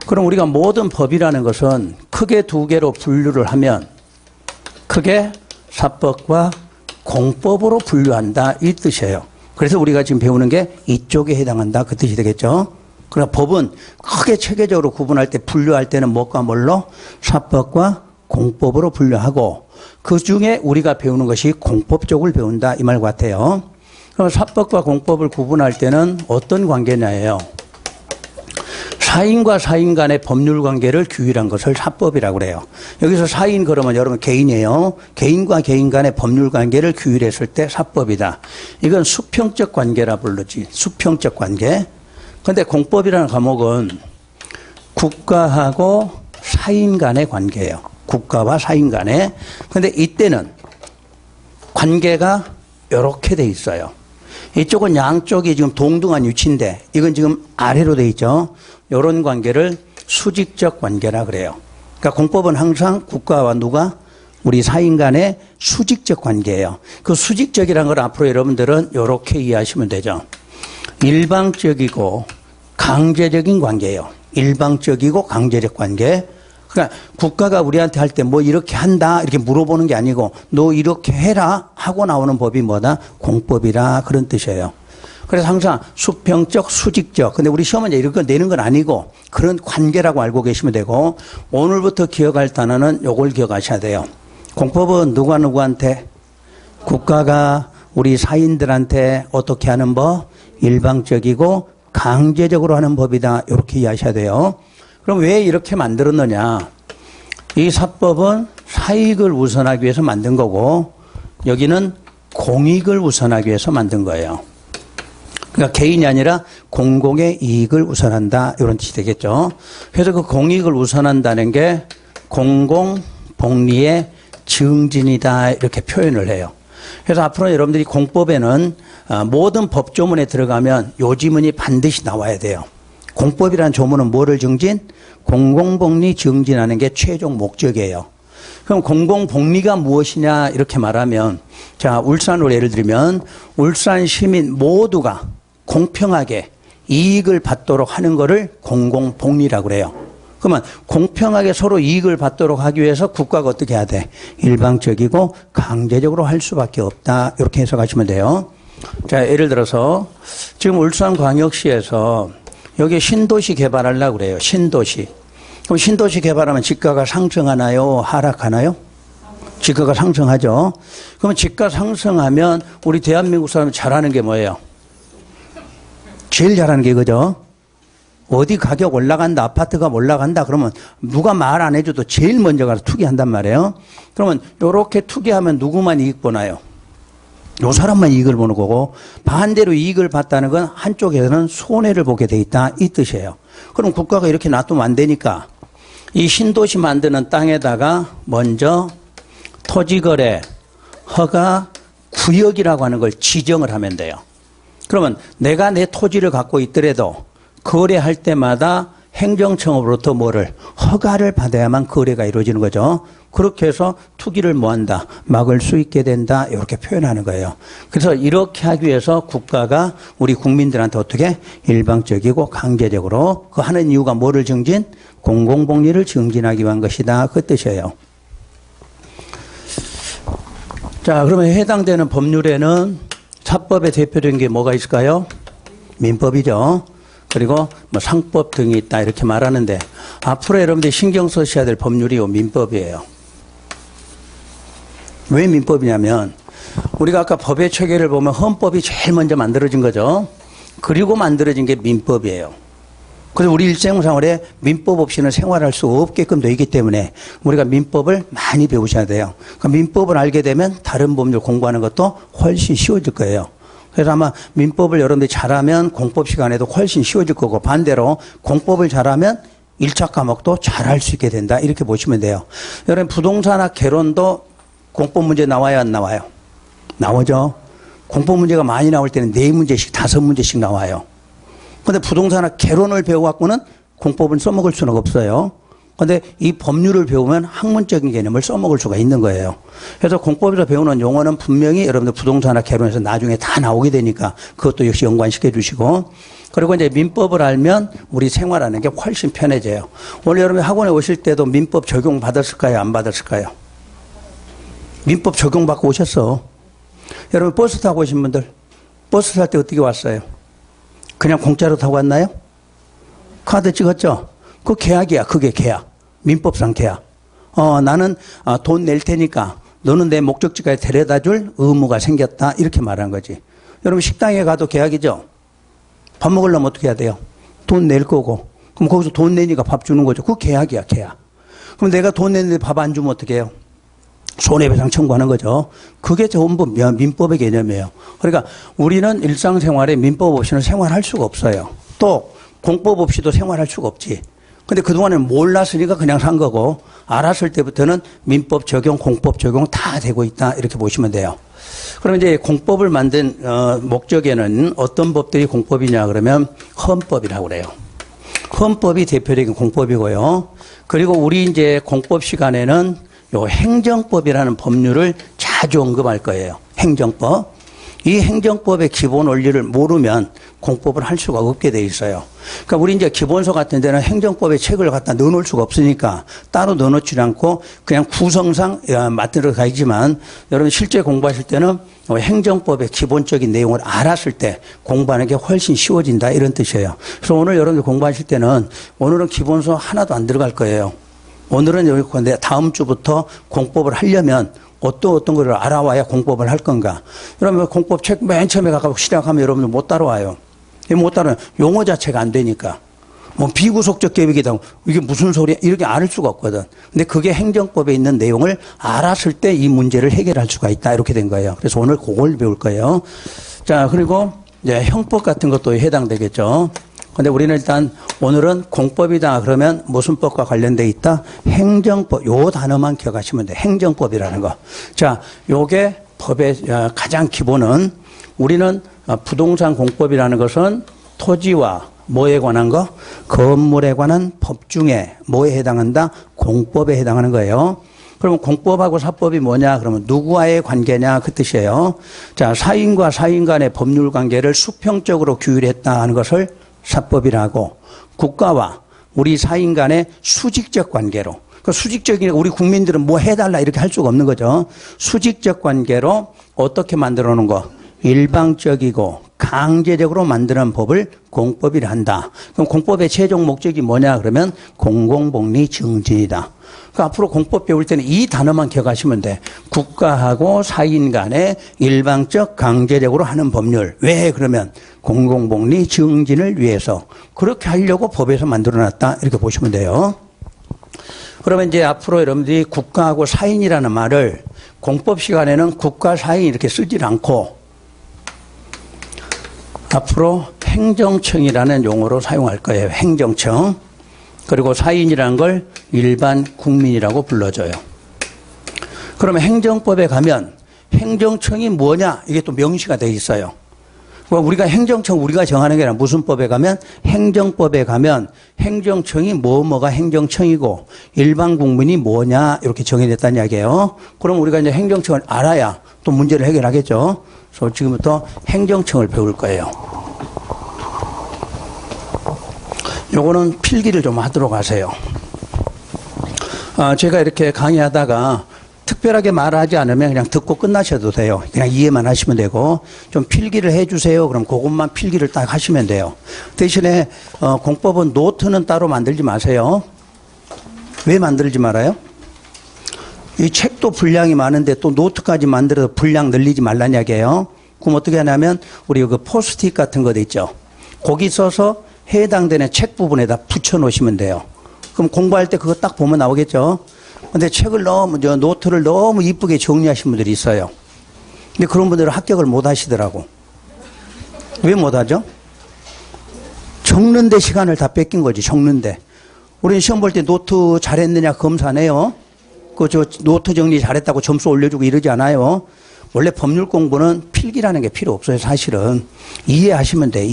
그럼 우리가 모든 법이라는 것은 크게 두 개로 분류를 하면 크게 사법과 공법으로 분류한다 이 뜻이에요. 그래서 우리가 지금 배우는 게 이쪽에 해당한다 그 뜻이 되겠죠. 그러나 법은 크게 체계적으로 구분할 때 분류할 때는 뭐과 뭘로? 사법과 공법으로 분류하고 그 중에 우리가 배우는 것이 공법 쪽을 배운다 이 말 같아요. 그럼 사법과 공법을 구분할 때는 어떤 관계냐예요. 사인과 사인 간의 법률 관계를 규율한 것을 사법이라고 그래요. 여기서 사인 그러면 여러분 개인이에요. 개인과 개인 간의 법률 관계를 규율했을 때 사법이다. 이건 수평적 관계라 부르지. 수평적 관계. 그런데 공법이라는 과목은 국가하고 사인 간의 관계예요. 국가와 사인 간의. 그런데 이때는 관계가 이렇게 돼 있어요. 이쪽은 양쪽이 지금 동등한 위치인데 이건 지금 아래로 돼 있죠. 이런 관계를 수직적 관계라 그래요. 그러니까 공법은 항상 국가와 누가? 우리 사인 간의 수직적 관계예요. 그 수직적이라는 걸 앞으로 여러분들은 이렇게 이해하시면 되죠. 일방적이고 강제적인 관계예요. 일방적이고 강제적 관계. 그러니까 국가가 우리한테 할 때 뭐 이렇게 한다 이렇게 물어보는 게 아니고 너 이렇게 해라 하고 나오는 법이 뭐다? 공법이라 그런 뜻이에요. 그래서 항상 수평적, 수직적. 근데 우리 시험은 이런 거 내는 건 아니고 그런 관계라고 알고 계시면 되고 오늘부터 기억할 단어는 요걸 기억하셔야 돼요. 공법은 누구한테? 국가가 우리 사인들한테 어떻게 하는 법? 일방적이고 강제적으로 하는 법이다. 이렇게 이해하셔야 돼요. 그럼 왜 이렇게 만들었느냐? 이 사법은 사익을 우선하기 위해서 만든 거고 여기는 공익을 우선하기 위해서 만든 거예요. 그러니까 개인이 아니라 공공의 이익을 우선한다 이런 뜻이 되겠죠. 그래서 그 공익을 우선한다는 게 공공복리의 증진이다 이렇게 표현을 해요. 그래서 앞으로 여러분들이 공법에는 모든 법조문에 들어가면 요 지문이 반드시 나와야 돼요. 공법이라는 조문은 뭐를 증진? 공공복리 증진하는 게 최종 목적이에요. 그럼 공공복리가 무엇이냐 이렇게 말하면 자 울산으로 예를 들면 울산 시민 모두가 공평하게 이익을 받도록 하는 거를 공공복리라고 그래요. 그러면 공평하게 서로 이익을 받도록 하기 위해서 국가가 어떻게 해야 돼? 일방적이고 강제적으로 할 수밖에 없다. 이렇게 해석하시면 돼요. 자 예를 들어서 지금 울산광역시에서 여기 신도시 개발하려고 그래요. 신도시. 그럼 신도시 개발하면 지가가 상승하나요? 하락하나요? 지가가 상승하죠. 그럼 지가 상승하면 우리 대한민국 사람이 잘하는 게 뭐예요? 제일 잘하는 게 이거죠. 어디 가격 올라간다, 아파트가 올라간다 그러면 누가 말 안 해줘도 제일 먼저 가서 투기한단 말이에요. 그러면 이렇게 투기하면 누구만 이익 보나요? 요 사람만 이익을 보는 거고 반대로 이익을 봤다는 건 한쪽에서는 손해를 보게 돼 있다 이 뜻이에요. 그럼 국가가 이렇게 놔두면 안 되니까 이 신도시 만드는 땅에다가 먼저 토지거래 허가 구역이라고 하는 걸 지정을 하면 돼요. 그러면 내가 내 토지를 갖고 있더라도 거래할 때마다 행정청으로부터 뭐를 허가를 받아야만 거래가 이루어지는 거죠. 그렇게 해서 투기를 뭐한다? 막을 수 있게 된다. 이렇게 표현하는 거예요. 그래서 이렇게 하기 위해서 국가가 우리 국민들한테 어떻게 일방적이고 강제적으로 그 하는 이유가 뭐를 증진? 공공복리를 증진하기 위한 것이다. 그 뜻이에요. 자, 그러면 해당되는 법률에는 사법에 대표적인 게 뭐가 있을까요? 민법이죠. 그리고 뭐 상법 등이 있다 이렇게 말하는데 앞으로 여러분들이 신경 쓰셔야 될 법률이 민법이에요. 왜 민법이냐면 우리가 아까 법의 체계를 보면 헌법이 제일 먼저 만들어진 거죠. 그리고 만들어진 게 민법이에요. 그래서 우리 일상생활에 민법 없이는 생활할 수 없게끔 되어 있기 때문에 우리가 민법을 많이 배우셔야 돼요. 그러니까 민법을 알게 되면 다른 법률 공부하는 것도 훨씬 쉬워질 거예요. 그래서 아마 민법을 여러분들이 잘하면 공법 시간에도 훨씬 쉬워질 거고 반대로 공법을 잘하면 1차 과목도 잘할 수 있게 된다. 이렇게 보시면 돼요. 여러분 부동산학 개론도 공법 문제 나와요, 안 나와요? 나오죠. 공법 문제가 많이 나올 때는 4문제씩, 5문제씩 나와요. 근데 부동산학 개론을 배워갖고는 공법은 써먹을 수는 없어요. 근데 이 법률을 배우면 학문적인 개념을 써먹을 수가 있는 거예요. 그래서 공법에서 배우는 용어는 분명히 여러분들 부동산학 개론에서 나중에 다 나오게 되니까 그것도 역시 연관시켜 주시고 그리고 이제 민법을 알면 우리 생활하는 게 훨씬 편해져요. 오늘 여러분 학원에 오실 때도 민법 적용 받았을까요? 안 받았을까요? 민법 적용 받고 오셨어. 여러분 버스 타고 오신 분들 버스 탈 때 어떻게 왔어요? 그냥 공짜로 타고 왔나요? 카드 찍었죠? 그 계약이야. 그게 계약. 민법상 계약. 나는 돈 낼 테니까 너는 내 목적지까지 데려다 줄 의무가 생겼다. 이렇게 말한 거지. 여러분 식당에 가도 계약이죠? 밥 먹으려면 어떻게 해야 돼요? 돈 낼 거고. 그럼 거기서 돈 내니까 밥 주는 거죠. 그 계약이야. 계약. 그럼 내가 돈 내는데 밥 안 주면 어떻게 해요? 손해배상 청구하는 거죠. 그게 전부 민법의 개념이에요. 그러니까 우리는 일상생활에 민법 없이는 생활할 수가 없어요. 또 공법 없이도 생활할 수가 없지. 근데 그동안에는 몰랐으니까 그냥 산 거고 알았을 때부터는 민법 적용, 공법 적용 다 되고 있다. 이렇게 보시면 돼요. 그럼 이제 공법을 만든 목적에는 어떤 법들이 공법이냐 그러면 헌법이라고 그래요. 헌법이 대표적인 공법이고요. 그리고 우리 이제 공법 시간에는 요 행정법이라는 법률을 자주 언급할 거예요. 행정법. 이 행정법의 기본 원리를 모르면 공법을 할 수가 없게 돼 있어요. 그러니까 우리 이제 기본서 같은 데는 행정법의 책을 갖다 넣어놓을 수가 없으니까 따로 넣어놓지 않고 그냥 구성상 만들어 가지만 여러분 실제 공부하실 때는 행정법의 기본적인 내용을 알았을 때 공부하는 게 훨씬 쉬워진다 이런 뜻이에요. 그래서 오늘 여러분들 공부하실 때는 오늘은 기본서 하나도 안 들어갈 거예요. 오늘은 여기 건데 다음 주부터 공법을 하려면 어떤 거를 알아와야 공법을 할 건가. 여러분 공법 책 맨 처음에 가서 시작하면 여러분들 못 따라와요. 못 따라와요. 용어 자체가 안 되니까. 뭐 비구속적 계획이다. 이게 무슨 소리야? 이렇게 알 수가 없거든. 근데 그게 행정법에 있는 내용을 알았을 때 이 문제를 해결할 수가 있다. 이렇게 된 거예요. 그래서 오늘 그걸 배울 거예요. 자, 그리고 이제 형법 같은 것도 해당되겠죠. 근데 우리는 일단 오늘은 공법이다 그러면 무슨 법과 관련돼 있다? 행정법. 요 단어만 기억하시면 돼. 행정법이라는 거. 자, 요게 법의 가장 기본은 우리는 부동산 공법이라는 것은 토지와 뭐에 관한 거? 건물에 관한 법 중에 뭐에 해당한다? 공법에 해당하는 거예요. 그러면 공법하고 사법이 뭐냐? 그러면 누구와의 관계냐? 그 뜻이에요. 자, 사인과 사인 간의 법률 관계를 수평적으로 규율했다 하는 것을 사법이라고 국가와 우리 사인 간의 수직적 관계로 그 수직적인 우리 국민들은 뭐 해달라 이렇게 할 수가 없는 거죠. 수직적 관계로 어떻게 만들어 놓은 거 일방적이고 강제적으로 만드는 법을 공법이라 한다. 그럼 공법의 최종 목적이 뭐냐 그러면 공공복리 증진이다. 그러니까 앞으로 공법 배울 때는 이 단어만 기억하시면 돼. 국가하고 사인 간에 일방적 강제적으로 하는 법률. 왜 그러면 공공복리 증진을 위해서 그렇게 하려고 법에서 만들어놨다. 이렇게 보시면 돼요. 그러면 이제 앞으로 여러분들이 국가하고 사인이라는 말을 공법 시간에는 국가 사인 이렇게 쓰질 않고 앞으로 행정청이라는 용어로 사용할 거예요. 행정청. 그리고 사인이라는 걸 일반 국민이라고 불러줘요. 그러면 행정법에 가면 행정청이 뭐냐? 이게 또 명시가 되어 있어요. 우리가 행정청 우리가 정하는 게 아니라 무슨 법에 가면 행정법에 가면 행정청이 뭐가 행정청이고 일반 국민이 뭐냐 이렇게 정해졌다는 이야기예요. 그럼 우리가 이제 행정청을 알아야 또 문제를 해결하겠죠. 그래서 지금부터 행정청을 배울 거예요. 요거는 필기를 좀 하도록 하세요. 제가 이렇게 강의하다가 특별하게 말하지 않으면 그냥 듣고 끝나셔도 돼요. 그냥 이해만 하시면 되고 좀 필기를 해주세요. 그럼 그것만 필기를 딱 하시면 돼요. 대신에 공법은 노트는 따로 만들지 마세요. 왜 만들지 말아요? 이 책도 분량이 많은데 또 노트까지 만들어서 분량 늘리지 말란 이야기예요. 그럼 어떻게 하냐면 우리 그 포스트잇 같은 거 있죠. 거기 써서 해당되는 책 부분에다 붙여 놓으시면 돼요. 그럼 공부할 때 그거 딱 보면 나오겠죠. 근데 책을 노트를 너무 이쁘게 정리하신 분들이 있어요. 근데 그런 분들은 합격을 못 하시더라고. 왜 못 하죠? 적는데 시간을 다 뺏긴 거지, 적는데. 우리는 시험 볼 때 노트 잘했느냐 검사네요. 노트 정리 잘했다고 점수 올려주고 이러지 않아요. 원래 법률 공부는 필기라는 게 필요 없어요, 사실은. 이해하시면 돼,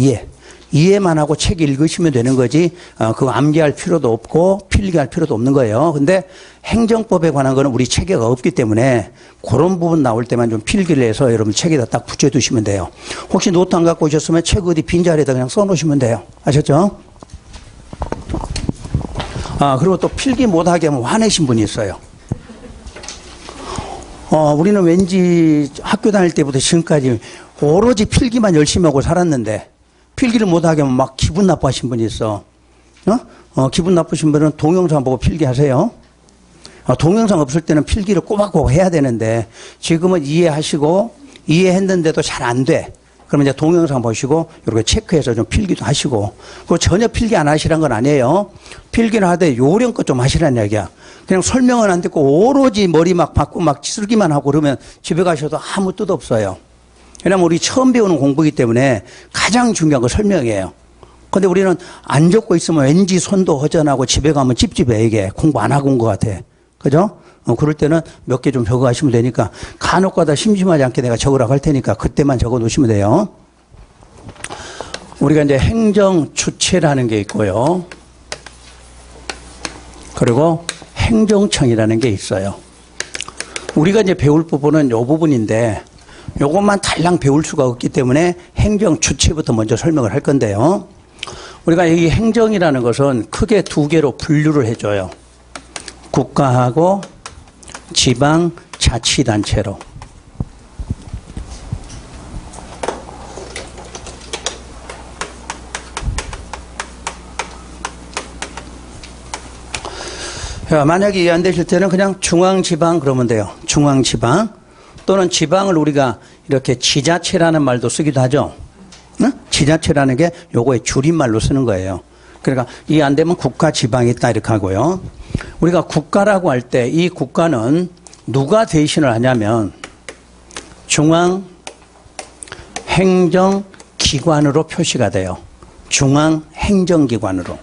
이해만 하고 책 읽으시면 되는 거지, 그거 암기할 필요도 없고 필기할 필요도 없는 거예요. 근데 행정법에 관한 거는 우리 체계가 없기 때문에 그런 부분 나올 때만 좀 필기를 해서 여러분 책에다 딱 붙여두시면 돼요. 혹시 노트 안 갖고 오셨으면 책 어디 빈자리에다 그냥 써놓으시면 돼요. 아셨죠? 그리고 또 필기 못하게 하면 화내신 분이 있어요. 우리는 왠지 학교 다닐 때부터 지금까지 오로지 필기만 열심히 하고 살았는데 필기를 못하게 하면 막 기분 나빠하신 분이 있어. 기분 나쁘신 분은 동영상 보고 필기하세요. 동영상 없을 때는 필기를 꼬박꼬박 해야 되는데 지금은 이해하시고 이해했는데도 잘 안 돼. 그러면 이제 동영상 보시고 이렇게 체크해서 좀 필기도 하시고. 그리고 전혀 필기 안 하시란 건 아니에요. 필기는 하되 요령껏 좀 하시라는 이야기야. 그냥 설명은 안 듣고 오로지 머리 막 받고 막 쓰기만 하고 그러면 집에 가셔도 아무 뜻 없어요. 왜냐면 우리 처음 배우는 공부이기 때문에 가장 중요한 건 설명이에요. 근데 우리는 안 적고 있으면 왠지 손도 허전하고 집에 가면 찝찝해, 이게. 공부 안 하고 온 것 같아. 그죠? 그럴 때는 몇 개 좀 적어 가시면 되니까 간혹 가다 심심하지 않게 내가 적으라고 할 테니까 그때만 적어 놓으시면 돼요. 우리가 이제 행정주체라는 게 있고요. 그리고 행정청이라는 게 있어요. 우리가 이제 배울 부분은 이 부분인데 요것만 달랑 배울 수가 없기 때문에 행정 주체부터 먼저 설명을 할 건데요. 우리가 이 행정이라는 것은 크게 두 개로 분류를 해줘요. 국가하고 지방 자치단체로. 만약에 이해 안 되실 때는 그냥 중앙지방 그러면 돼요. 중앙지방. 또는 지방을 우리가 이렇게 지자체라는 말도 쓰기도 하죠. 응? 지자체라는 게 요거의 줄임말로 쓰는 거예요. 그러니까 이해 안 되면 국가, 지방이 있다 이렇게 하고요. 우리가 국가라고 할 때 이 국가는 누가 대신을 하냐면 중앙행정기관으로 표시가 돼요. 중앙행정기관으로.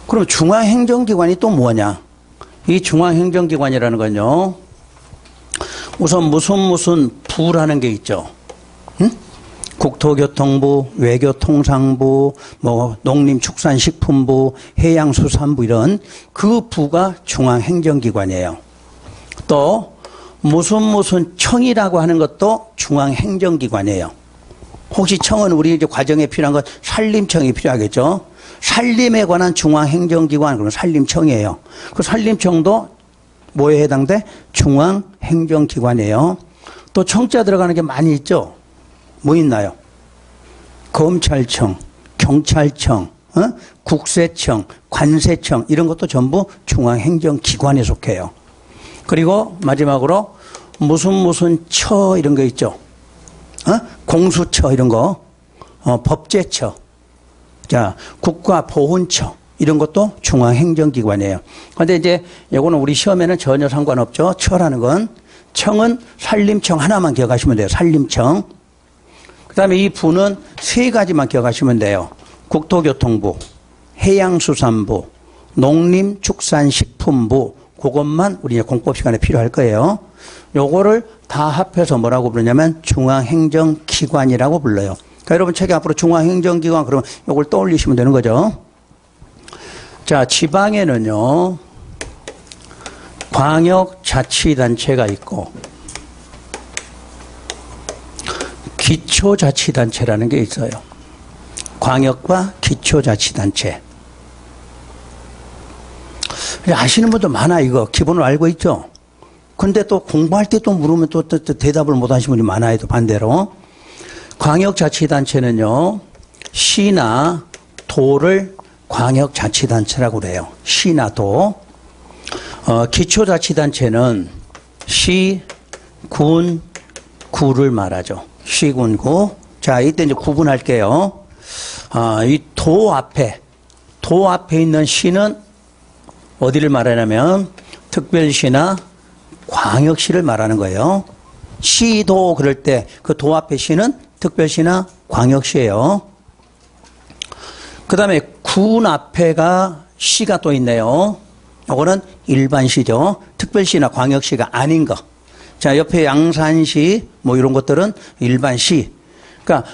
그럼 중앙행정기관이 또 뭐냐? 이 중앙행정기관이라는 건요. 우선 무슨 부라는 게 있죠. 응? 국토교통부, 외교통상부, 농림축산식품부, 해양수산부 이런 그 부가 중앙행정기관이에요. 또 무슨 청이라고 하는 것도 중앙행정기관이에요. 혹시 청은 우리 이제 과정에 필요한 것 산림청이 필요하겠죠. 산림에 관한 중앙행정기관 그러면 산림청이에요. 그 산림청도 뭐에 해당돼? 중앙행정기관이에요. 또 청자 들어가는 게 많이 있죠. 뭐 있나요? 검찰청, 경찰청, 국세청, 관세청 이런 것도 전부 중앙행정기관에 속해요. 그리고 마지막으로 무슨 처 이런 거 있죠. 공수처 이런 거, 법제처, 자 국가보훈처 이런 것도 중앙행정기관이에요. 그런데 이제 이거는 우리 시험에는 전혀 상관없죠. 처라는 건. 청은 산림청 하나만 기억하시면 돼요. 산림청. 그 다음에 이 부는 세 가지만 기억하시면 돼요. 국토교통부, 해양수산부, 농림축산식품부. 그것만 우리 공법 시간에 필요할 거예요. 요거를 다 합해서 뭐라고 부르냐면 중앙행정기관이라고 불러요. 그러니까 여러분 책에 앞으로 중앙행정기관 그러면 요걸 떠올리시면 되는 거죠. 자, 지방에는요, 광역자치단체가 있고, 기초자치단체라는 게 있어요. 광역과 기초자치단체. 아시는 분도 많아, 이거. 기본을 알고 있죠? 근데 또 공부할 때 또 물으면 또 대답을 못 하시는 분이 많아요, 또 반대로. 광역자치단체는요, 시나 도를 광역자치단체라고 그래요. 시나 도. 기초자치단체는 시, 군, 구를 말하죠. 시, 군, 구. 자, 이때 이제 구분할게요. 이 도 앞에 있는 시는 어디를 말하냐면 특별시나 광역시를 말하는 거예요. 시도 그럴 때 그 도 앞에 시는 특별시나 광역시예요. 그 다음에 군 앞에가 시가 또 있네요. 이거는 일반시죠. 특별시나 광역시가 아닌 거. 자, 옆에 양산시 뭐 이런 것들은 일반시. 그러니까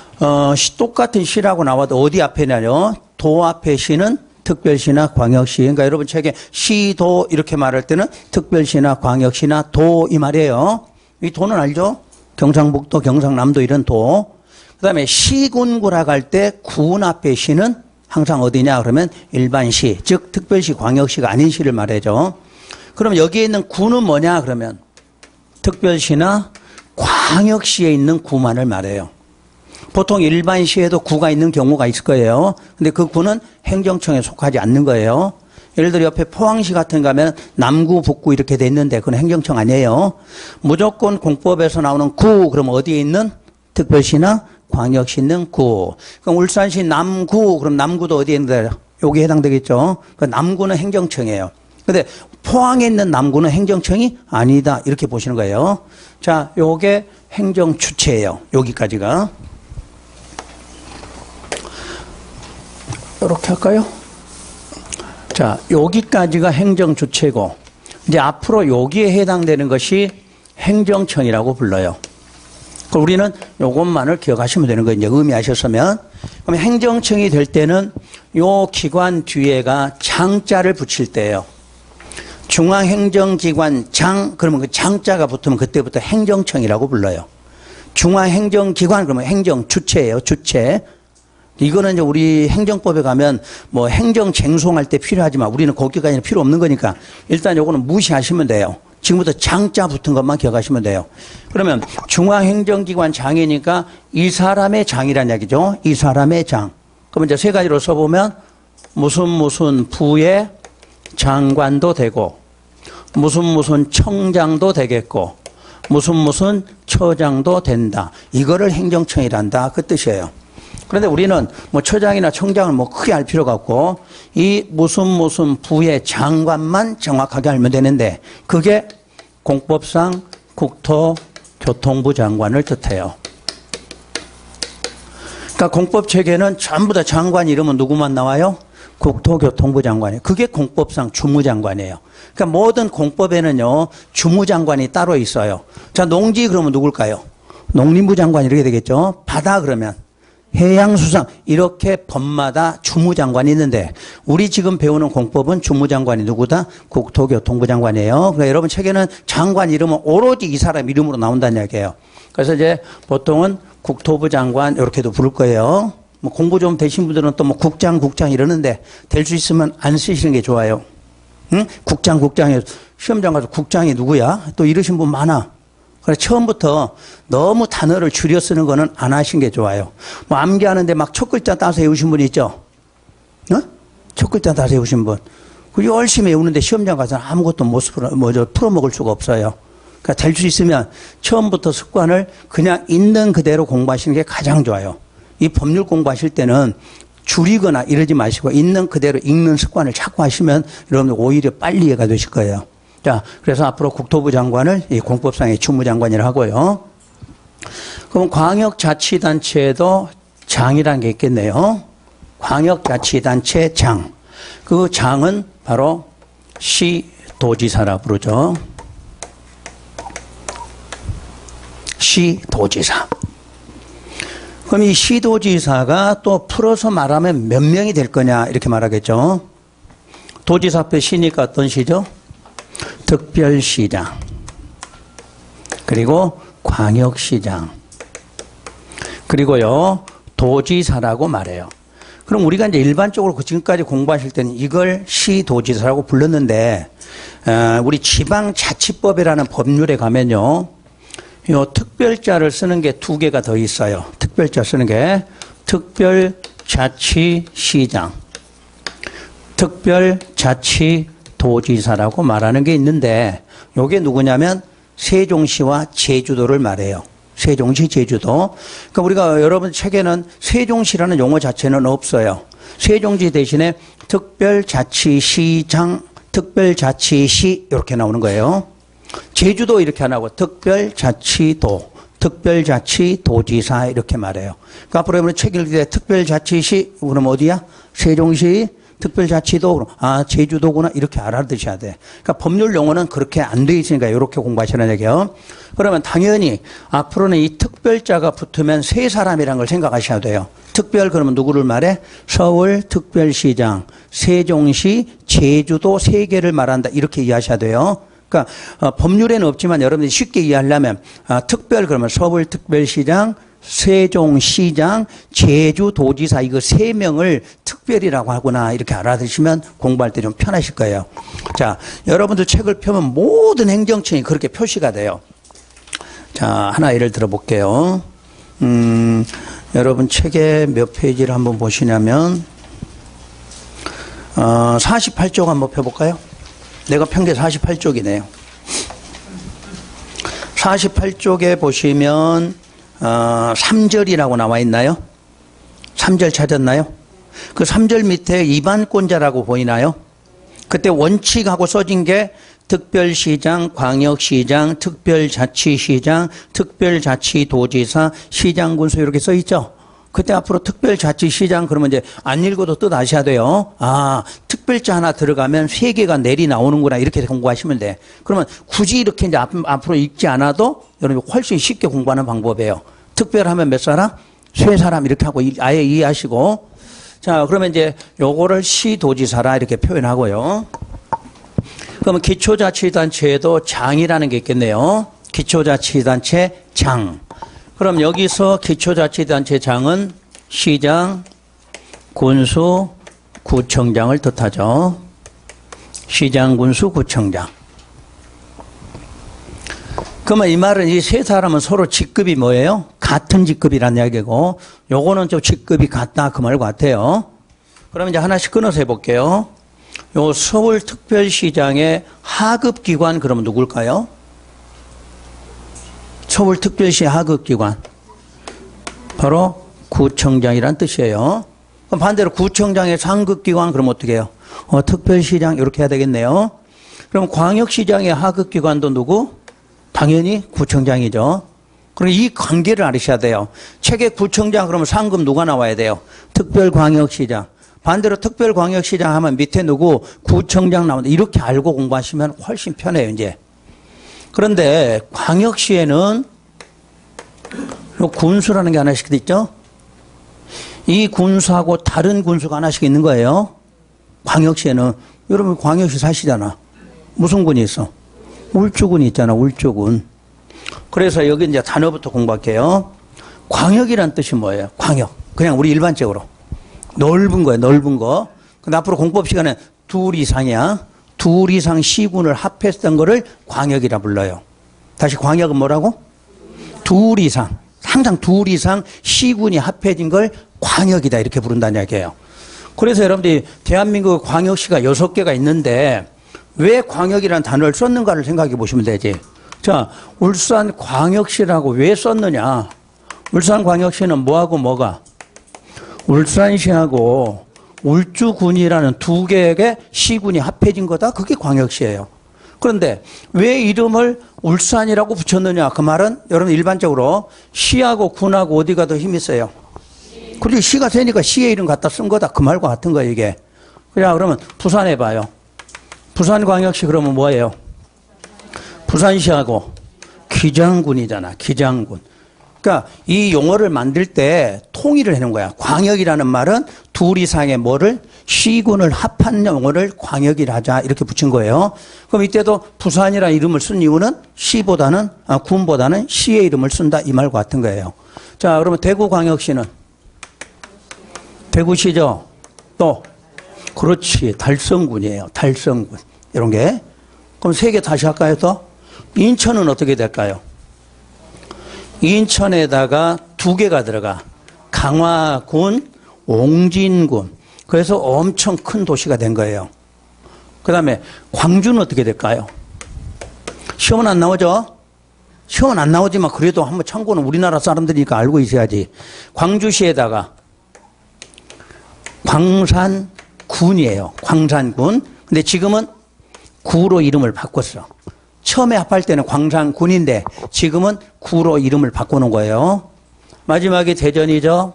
똑같은 시라고 나와도 어디 앞에냐요. 도 앞에 시는 특별시나 광역시. 그러니까 여러분 책에 시도 이렇게 말할 때는 특별시나 광역시나 도 이 말이에요. 이 도는 알죠? 경상북도, 경상남도 이런 도. 그다음에 시군구라고 할 때 군 앞에 시는 항상 어디냐 그러면 일반시, 즉 특별시, 광역시가 아닌 시를 말해죠. 그럼 여기에 있는 구는 뭐냐 그러면 특별시나 광역시에 있는 구만을 말해요. 보통 일반시에도 구가 있는 경우가 있을 거예요. 근데 그 구는 행정청에 속하지 않는 거예요. 예를 들어 옆에 포항시 같은 거 하면 남구, 북구 이렇게 돼 있는데 그건 행정청 아니에요. 무조건 공법에서 나오는 구, 그럼 어디에 있는 특별시나 광역시 있는 구. 그럼 울산시 남구, 그럼 남구도 어디에 있는데 여기에 해당되겠죠. 그 남구는 행정청이에요. 근데 포항에 있는 남구는 행정청이 아니다. 이렇게 보시는 거예요. 자, 요게 행정 주체예요. 여기까지가. 이렇게 할까요? 자, 여기까지가 행정 주체고, 이제 앞으로 여기에 해당되는 것이 행정청이라고 불러요. 우리는 요것만을 기억하시면 되는 거예요. 이제 의미하셨으면. 그럼 행정청이 될 때는 요 기관 뒤에가 장자를 붙일 때예요. 중앙행정기관 장, 그러면 그 장자가 붙으면 그때부터 행정청이라고 불러요. 중앙행정기관, 그러면 행정주체예요. 주체. 이거는 이제 우리 행정법에 가면 뭐 행정 쟁송할 때 필요하지만 우리는 거기까지는 필요 없는 거니까 일단 요거는 무시하시면 돼요. 지금부터 장자 붙은 것만 기억하시면 돼요. 그러면 중앙행정기관 장이니까 이 사람의 장이란 얘기죠. 이 사람의 장. 그러면 이제 세 가지로 써보면 무슨 부의 장관도 되고 무슨 청장도 되겠고 무슨 처장도 된다. 이거를 행정청이란다. 그 뜻이에요. 그런데 우리는 뭐 처장이나 청장을 뭐 크게 알 필요가 없고 이 무슨 부의 장관만 정확하게 알면 되는데 그게 공법상 국토교통부 장관을 뜻해요. 그러니까 공법체계는 전부 다 장관 이름은 누구만 나와요? 국토교통부 장관이에요. 그게 공법상 주무장관이에요. 그러니까 모든 공법에는요 주무장관이 따로 있어요. 자, 농지 그러면 누굴까요? 농림부 장관 이렇게 되겠죠. 바다 그러면 해양수산 이렇게 법마다 주무장관이 있는데 우리 지금 배우는 공법은 주무장관이 누구다? 국토교통부 장관이에요. 그러니까 여러분 책에는 장관 이름은 오로지 이 사람 이름으로 나온다는 얘기예요. 그래서 이제 보통은 국토부 장관 이렇게도 부를 거예요. 뭐 공부 좀 되신 분들은 또 뭐 국장 이러는데 될 수 있으면 안 쓰시는 게 좋아요. 응? 국장에 시험장 가서 국장이 누구야? 또 이러신 분 많아. 그래서 처음부터 너무 단어를 줄여 쓰는 거는 안 하신 게 좋아요. 뭐 암기하는데 막 첫 글자 따서 외우신 분 있죠? 어? 첫 글자 따서 외우신 분. 그 열심히 외우는데 시험장 가서 아무것도 못 풀어먹을 수가 없어요. 그러니까 될 수 있으면 처음부터 습관을 그냥 있는 그대로 공부하시는 게 가장 좋아요. 이 법률 공부하실 때는 줄이거나 이러지 마시고 있는 그대로 읽는 습관을 자꾸 하시면 여러분들 오히려 빨리 이해가 되실 거예요. 자, 그래서 앞으로 국토부 장관을 이 공법상의 주무장관이라고 하고요. 그럼 광역자치단체에도 장이라는 게 있겠네요. 광역자치단체 장. 그 장은 바로 시도지사라 부르죠. 시도지사. 그럼 이 시도지사가 또 풀어서 말하면 몇 명이 될 거냐 이렇게 말하겠죠. 도지사 앞에 시니까 어떤 시죠? 특별시장, 그리고 광역시장, 그리고요 도지사라고 말해요. 그럼 우리가 이제 일반적으로 지금까지 공부하실 때는 이걸 시도지사라고 불렀는데, 우리 지방자치법이라는 법률에 가면요, 요 특별자를 쓰는 게 두 개가 더 있어요. 특별자 쓰는 게 특별자치시장, 특별자치도지사라고 말하는 게 있는데, 요게 누구냐면 세종시와 제주도를 말해요. 세종시, 제주도. 그러니까 우리가 여러분 책에는 세종시라는 용어 자체는 없어요. 세종시 대신에 특별자치시장, 특별자치시 이렇게 나오는 거예요. 제주도 이렇게 안 하고 특별자치도, 특별자치도지사 이렇게 말해요. 그러니까 앞으로 여러분 책 읽을 때 특별자치시 그럼 어디야? 세종시, 특별자치도, 제주도구나 이렇게 알아두셔야 돼. 그러니까 법률 용어는 그렇게 안 돼 있으니까 이렇게 공부하시는 얘기예요. 그러면 당연히 앞으로는 이 특별자가 붙으면 세 사람이라는 걸 생각하셔야 돼요. 특별 그러면 누구를 말해? 서울특별시장, 세종시, 제주도 세 개를 말한다 이렇게 이해하셔야 돼요. 그러니까 법률에는 없지만 여러분들이 쉽게 이해하려면 특별 그러면 서울특별시장, 세종시장, 제주도지사 이거 세 명을 특별이라고 하구나 이렇게 알아두시면 공부할 때 좀 편하실 거예요. 자, 여러분들 책을 펴면 모든 행정청이 그렇게 표시가 돼요. 자, 하나 예를 들어 볼게요. 여러분 책의 몇 페이지를 한번 보시냐면 48쪽 한번 펴볼까요? 내가 편 게 48쪽이네요. 48쪽에 보시면 3절이라고 나와 있나요? 3절 찾았나요? 그 3절 밑에 입안권자라고 보이나요? 그때 원칙하고 써진 게 특별시장, 광역시장, 특별자치시장, 특별자치도지사, 시장군수 이렇게 써 있죠? 그때 앞으로 특별자치시장 그러면 이제 안 읽어도 뜻 아셔야 돼요. 특별자 하나 들어가면 세 개가 내리 나오는구나 이렇게 공부하시면 돼. 그러면 굳이 이렇게 이제 앞으로 읽지 않아도 여러분 훨씬 쉽게 공부하는 방법이에요. 특별하면 몇 사람? 세 사람 이렇게 하고 아예 이해하시고. 자, 그러면 이제 요거를 시도지사라 이렇게 표현하고요. 그러면 기초자치단체에도 장이라는 게 있겠네요. 기초자치단체 장. 그럼 여기서 기초자치단체 장은 시장, 군수, 구청장을 뜻하죠. 시장, 군수, 구청장. 그러면 이 말은 이 세 사람은 서로 직급이 뭐예요? 같은 직급이라는 이야기고, 요거는 좀 직급이 같다 그 말 같아요. 그럼 이제 하나씩 끊어서 해볼게요. 요 서울특별시장의 하급기관 그러면 누굴까요? 서울특별시 하급기관. 바로 구청장이란 뜻이에요. 그럼 반대로 구청장의 상급기관 그럼 어떻게 해요? 특별시장 이렇게 해야 되겠네요. 그럼 광역시장의 하급기관도 누구? 당연히 구청장이죠. 그럼 이 관계를 알으셔야 돼요. 책에 구청장 그러면 상급 누가 나와야 돼요? 특별광역시장. 반대로 특별광역시장 하면 밑에 누구? 구청장 나온다. 이렇게 알고 공부하시면 훨씬 편해요, 이제. 그런데 광역시에는 군수라는 게 하나씩 있죠? 이 군수하고 다른 군수가 하나씩 있는 거예요. 광역시에는. 여러분 광역시 사시잖아. 무슨 군이 있어? 울주군이 있잖아, 울주군. 그래서 여기 이제 단어부터 공부할게요. 광역이란 뜻이 뭐예요? 광역. 그냥 우리 일반적으로. 넓은 거예요, 넓은 거. 근데 앞으로 공법 시간에 둘 이상이야. 둘 이상 시군을 합했던 거를 광역이라 불러요. 다시 광역은 뭐라고? 둘 이상. 항상 둘 이상 시군이 합해진 걸 광역이다 이렇게 부른다는 이야기예요. 그래서 여러분들이 대한민국 광역시가 6개가 있는데 왜 광역이라는 단어를 썼는가를 생각해 보시면 되지. 자, 울산광역시라고 왜 썼느냐. 울산광역시는 뭐하고 뭐가? 울산시하고 울주군이라는 두 개의 시군이 합해진 거다. 그게 광역시예요. 그런데 왜 이름을 울산이라고 붙였느냐. 그 말은 여러분 일반적으로 시하고 군하고 어디가 더 힘이 세요? 그리고 시가 세니까 시의 이름 갖다 쓴 거다. 그 말과 같은 거예요, 이게. 그러면 부산 해봐요. 부산광역시 그러면 뭐예요? 부산시하고 기장군이잖아. 기장군. 그러니까 이 용어를 만들 때 통일을 해놓은 거야. 광역이라는 말은 둘 이상의 뭐를 시군을 합한 용어를 광역이라 하자 이렇게 붙인 거예요. 그럼 이때도 부산이라는 이름을 쓴 이유는 군보다는 시의 이름을 쓴다 이 말과 같은 거예요. 자, 그러면 대구광역시는 대구시죠. 또 그렇지, 달성군이에요. 달성군 이런 게. 그럼 세 개 다시 할까요? 또 인천은 어떻게 될까요? 인천에다가 두 개가 들어가. 강화군, 옹진군. 그래서 엄청 큰 도시가 된 거예요. 그 다음에 광주는 어떻게 될까요? 시험은 안 나오죠? 시험은 안 나오지만 그래도 한번 참고는 우리나라 사람들이니까 알고 있어야지. 광주시에다가 광산군이에요. 광산군. 근데 지금은 구로 이름을 바꿨어. 처음에 합할 때는 광산군인데 지금은 구로 이름을 바꾸는 거예요. 마지막에 대전이죠.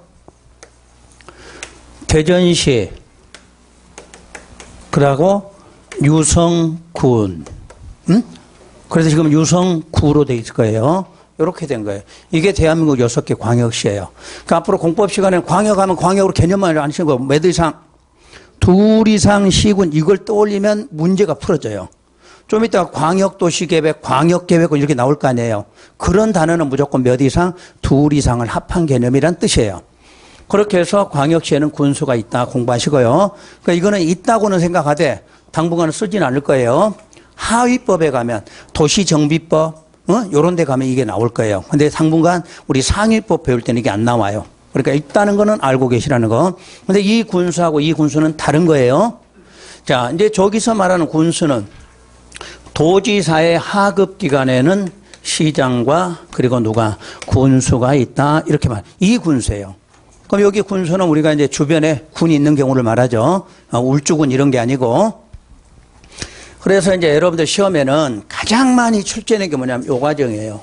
대전시, 그러고 유성군. 그래서 지금 유성구로 돼 있을 거예요. 이렇게 된 거예요. 이게 대한민국 6개 광역시예요. 그러니까 앞으로 공법 시간에 광역하면 광역으로 개념만 안 쓰는 거. 몇 이상, 둘 이상 시군 이걸 떠올리면 문제가 풀어져요. 좀 이따 광역도시계획, 광역계획 이렇게 나올 거 아니에요. 그런 단어는 무조건 몇 이상, 둘 이상을 합한 개념이란 뜻이에요. 그렇게 해서 광역시에는 군수가 있다 공부하시고요. 그러니까 이거는 있다고는 생각하되 당분간은 쓰진 않을 거예요. 하위법에 가면 도시정비법 이런 데 가면 이게 나올 거예요. 근데 당분간 우리 상위법 배울 때는 이게 안 나와요. 그러니까 있다는 거는 알고 계시라는 거. 근데 이 군수하고 이 군수는 다른 거예요. 자, 이제 저기서 말하는 군수는 도지사의 하급 기관에는 시장과 그리고 누가 군수가 있다 이렇게 말. 이 군수예요. 그럼 여기 군수는 우리가 이제 주변에 군이 있는 경우를 말하죠. 울주군 이런 게 아니고. 그래서 이제 여러분들 시험에는 가장 많이 출제하는 게 뭐냐면 요 과정이에요.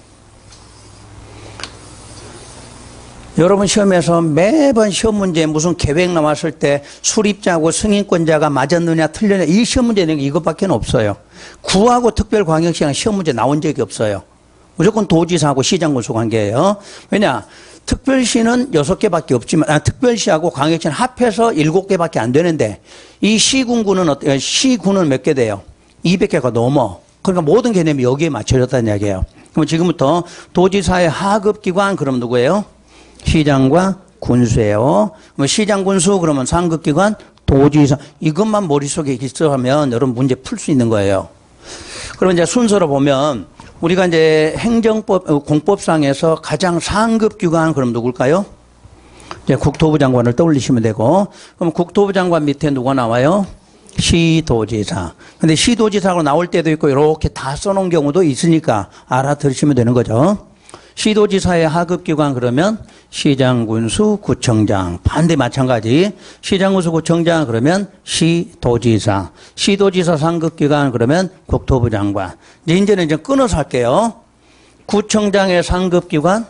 여러분 시험에서 매번 시험 문제 무슨 계획 나왔을 때 수립자하고 승인권자가 맞았느냐 틀렸느냐 이 시험 문제 내는 게 이것밖에 없어요. 구하고 특별광역시장 시험 문제 나온 적이 없어요. 무조건 도지사하고 시장군수 관계예요. 왜냐? 특별시는 6개밖에 없지만, 특별시하고 광역시는 합해서 7개밖에 안 되는데, 이 시군구는 시군은 몇 개 돼요? 200개가 넘어. 그러니까 모든 개념이 여기에 맞춰졌다는 이야기예요. 그럼 지금부터 도지사의 하급기관, 그럼 누구예요? 시장과 군수예요. 그럼 시장, 군수, 그러면 상급기관, 도지사. 이것만 머릿속에 있어하면 여러분 문제 풀 수 있는 거예요. 그러면 이제 순서로 보면, 우리가 이제 행정법, 공법상에서 가장 상급 기관, 그럼 누굴까요? 이제 국토부 장관을 떠올리시면 되고, 그럼 국토부 장관 밑에 누가 나와요? 시도지사. 근데 시도지사로 나올 때도 있고, 이렇게 다 써놓은 경우도 있으니까 알아들으시면 되는 거죠. 시도지사의 하급 기관 그러면 시장, 군수, 구청장. 반대 마찬가지. 시장, 군수, 구청장 그러면 시도지사. 시도지사 상급 기관 그러면 국토부 장관. 이제는 이제 끊어서 할게요. 구청장의 상급 기관,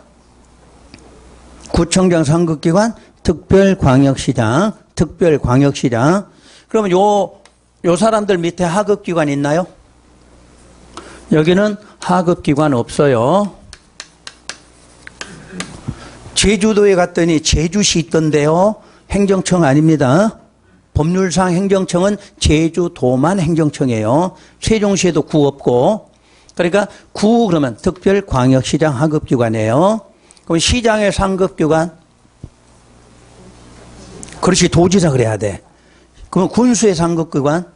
구청장 상급 기관, 특별광역시장, 특별광역시장. 그러면 요 사람들 밑에 하급 기관 있나요? 여기는 하급 기관 없어요. 제주도에 갔더니 제주시 있던데요. 행정청 아닙니다. 법률상 행정청은 제주도만 행정청이에요. 세종시에도 구 없고. 그러니까 구 그러면 특별광역시장 하급기관이에요. 그럼 시장의 상급기관? 그렇지, 도지사 그래야 돼. 그럼 군수의 상급기관?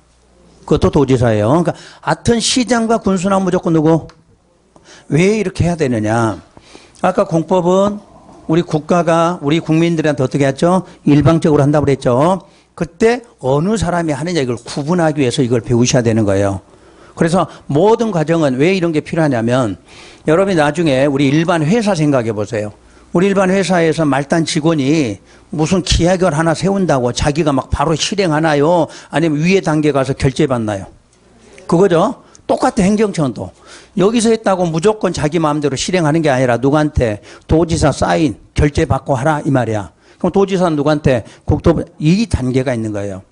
그것도 도지사예요. 그러니까 하여튼 시장과 군수는 무조건 누구? 왜 이렇게 해야 되느냐. 아까 공법은 우리 국가가 우리 국민들한테 어떻게 했죠? 일방적으로 한다고 그랬죠. 그때 어느 사람이 하느냐 이걸 구분하기 위해서 이걸 배우셔야 되는 거예요. 그래서 모든 과정은 왜 이런 게 필요하냐면 여러분이 나중에 우리 일반 회사 생각해 보세요. 우리 일반 회사에서 말단 직원이 무슨 기획을 하나 세운다고 자기가 막 바로 실행하나요? 아니면 위에 단계 가서 결제받나요? 그거죠. 똑같아. 행정청도 여기서 했다고 무조건 자기 마음대로 실행하는 게 아니라 누구한테 도지사 사인 결제받고 하라 이 말이야. 그럼 도지사는 누구한테 국토부 이 단계가 있는 거예요.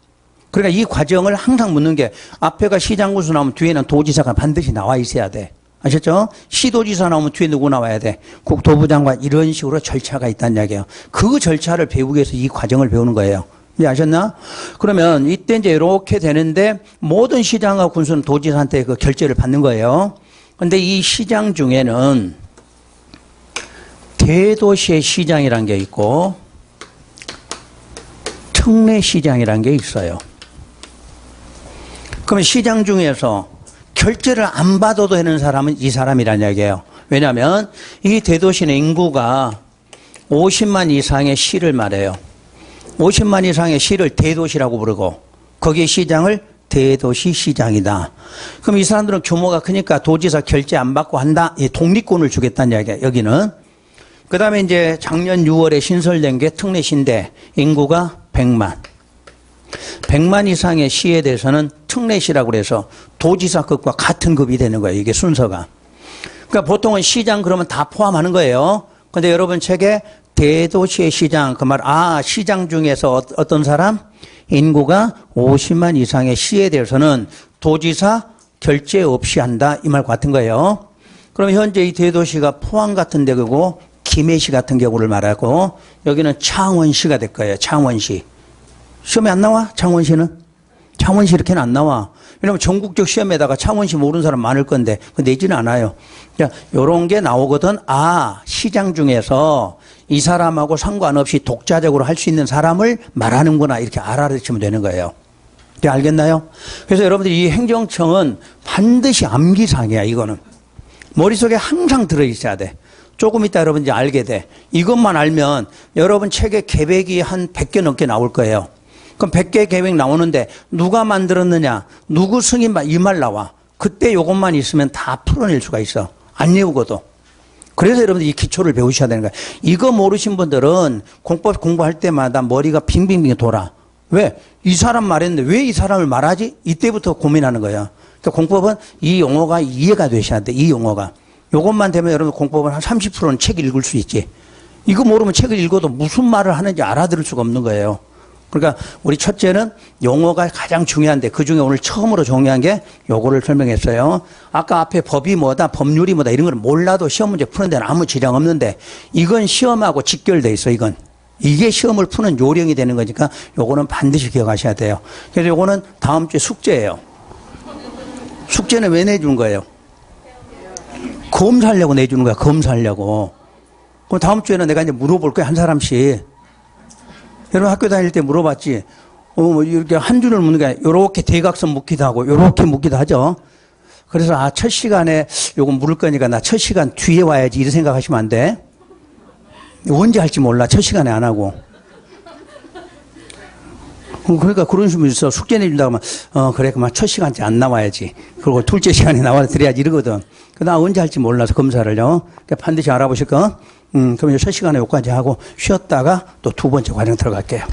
그러니까 이 과정을 항상 묻는 게 앞에가 시장 군수 나오면 뒤에는 도지사가 반드시 나와 있어야 돼. 아셨죠? 시도지사 나오면 뒤에 누구 나와야 돼? 국토부 장관 이런 식으로 절차가 있다는 이야기예요. 그 절차를 배우기 위해서 이 과정을 배우는 거예요. 이제 아셨나? 그러면 이때 이제 이렇게 되는데 모든 시장과 군수는 도지사한테 그 결재를 받는 거예요. 근데 이 시장 중에는 대도시의 시장이라는 게 있고 특례시장이라는 게 있어요. 그러면 시장 중에서 결제를 안 받아도 되는 사람은 이 사람이라는 얘기예요. 왜냐하면 이 대도시는 인구가 50만 이상의 시를 말해요. 50만 이상의 시를 대도시라고 부르고 거기에 시장을 대도시 시장이다. 그럼 이 사람들은 규모가 크니까 도지사 결제 안 받고 한다. 이 독립권을 주겠다는 이야기예요. 여기는. 그 다음에 이제 작년 6월에 신설된 게 특례시인데 인구가 100만. 100만 이상의 시에 대해서는 특례시라고 그래서 도지사급과 같은 급이 되는 거예요. 이게 순서가. 그러니까 보통은 시장 그러면 다 포함하는 거예요. 근데 여러분 책에 대도시의 시장, 그 말, 시장 중에서 어떤 사람? 인구가 50만 이상의 시에 대해서는 도지사 결제 없이 한다. 이 말 같은 거예요. 그럼 현재 이 대도시가 포항 같은 데고 김해시 같은 경우를 말하고 여기는 창원시가 될 거예요. 창원시. 시험에 안 나와? 창원시는? 창원시 이렇게는 안 나와. 왜냐면 전국적 시험에다가 창원시 모르는 사람 많을 건데 그 내지는 않아요. 그러니까 이런 게 나오거든. 시장 중에서 이 사람하고 상관없이 독자적으로 할 수 있는 사람을 말하는구나 이렇게 알아두시면 되는 거예요. 알겠나요? 그래서 여러분들이 이 행정청은 반드시 암기사항이야. 이거는 머릿속에 항상 들어있어야 돼. 조금 이따 여러분 이제 알게 돼. 이것만 알면 여러분 책에 계획이 한 100개 넘게 나올 거예요. 그럼 100개 계획 나오는데 누가 만들었느냐, 누구 승인 이 말 나와. 그때 이것만 있으면 다 풀어낼 수가 있어. 안 외우고도. 그래서 여러분들 이 기초를 배우셔야 되는 거예요. 이거 모르신 분들은 공법 공부할 때마다 머리가 빙빙빙 돌아. 왜? 이 사람 말했는데 왜 이 사람을 말하지? 이때부터 고민하는 거예요. 그러니까 공법은 이 용어가 이해가 되셔야 돼. 이 용어가. 요것만 되면 여러분 공법은 한 30%는 책 읽을 수 있지. 이거 모르면 책을 읽어도 무슨 말을 하는지 알아들을 수가 없는 거예요. 그러니까 우리 첫째는 용어가 가장 중요한데 그중에 오늘 처음으로 중요한 게 요거를 설명했어요. 아까 앞에 법이 뭐다, 법률이 뭐다 이런 걸 몰라도 시험 문제 푸는 데는 아무 지장 없는데 이건 시험하고 직결돼 있어. 이건. 이게 시험을 푸는 요령이 되는 거니까 요거는 반드시 기억하셔야 돼요. 그래서 요거는 다음 주에 숙제예요. 숙제는 왜 내준 거예요? 검사하려고 내주는 거야. 검사하려고. 그럼 다음 주에는 내가 이제 물어볼 거야. 한 사람씩. 여러분 학교 다닐 때 물어봤지. 이렇게 한 줄을 묻는 게 요렇게 대각선 묻기도 하고 요렇게 묻기도 하죠. 그래서 첫 시간에 요거 물을 거니까 나 첫 시간 뒤에 와야지 이런 생각하시면 안 돼. 언제 할지 몰라. 첫 시간에 안 하고. 그러니까 그런 식으로 있어. 숙제 내준다고 하면 그래 그만 첫 시간째 안 나와야지. 그리고 둘째 시간에 나와 드려야지 이러거든. 나 언제 할지 몰라서 검사를요. 그러니까 반드시 알아보실 거. 그럼 첫 시간에 여기까지 하고 쉬었다가 또 두 번째 과정 들어갈게요.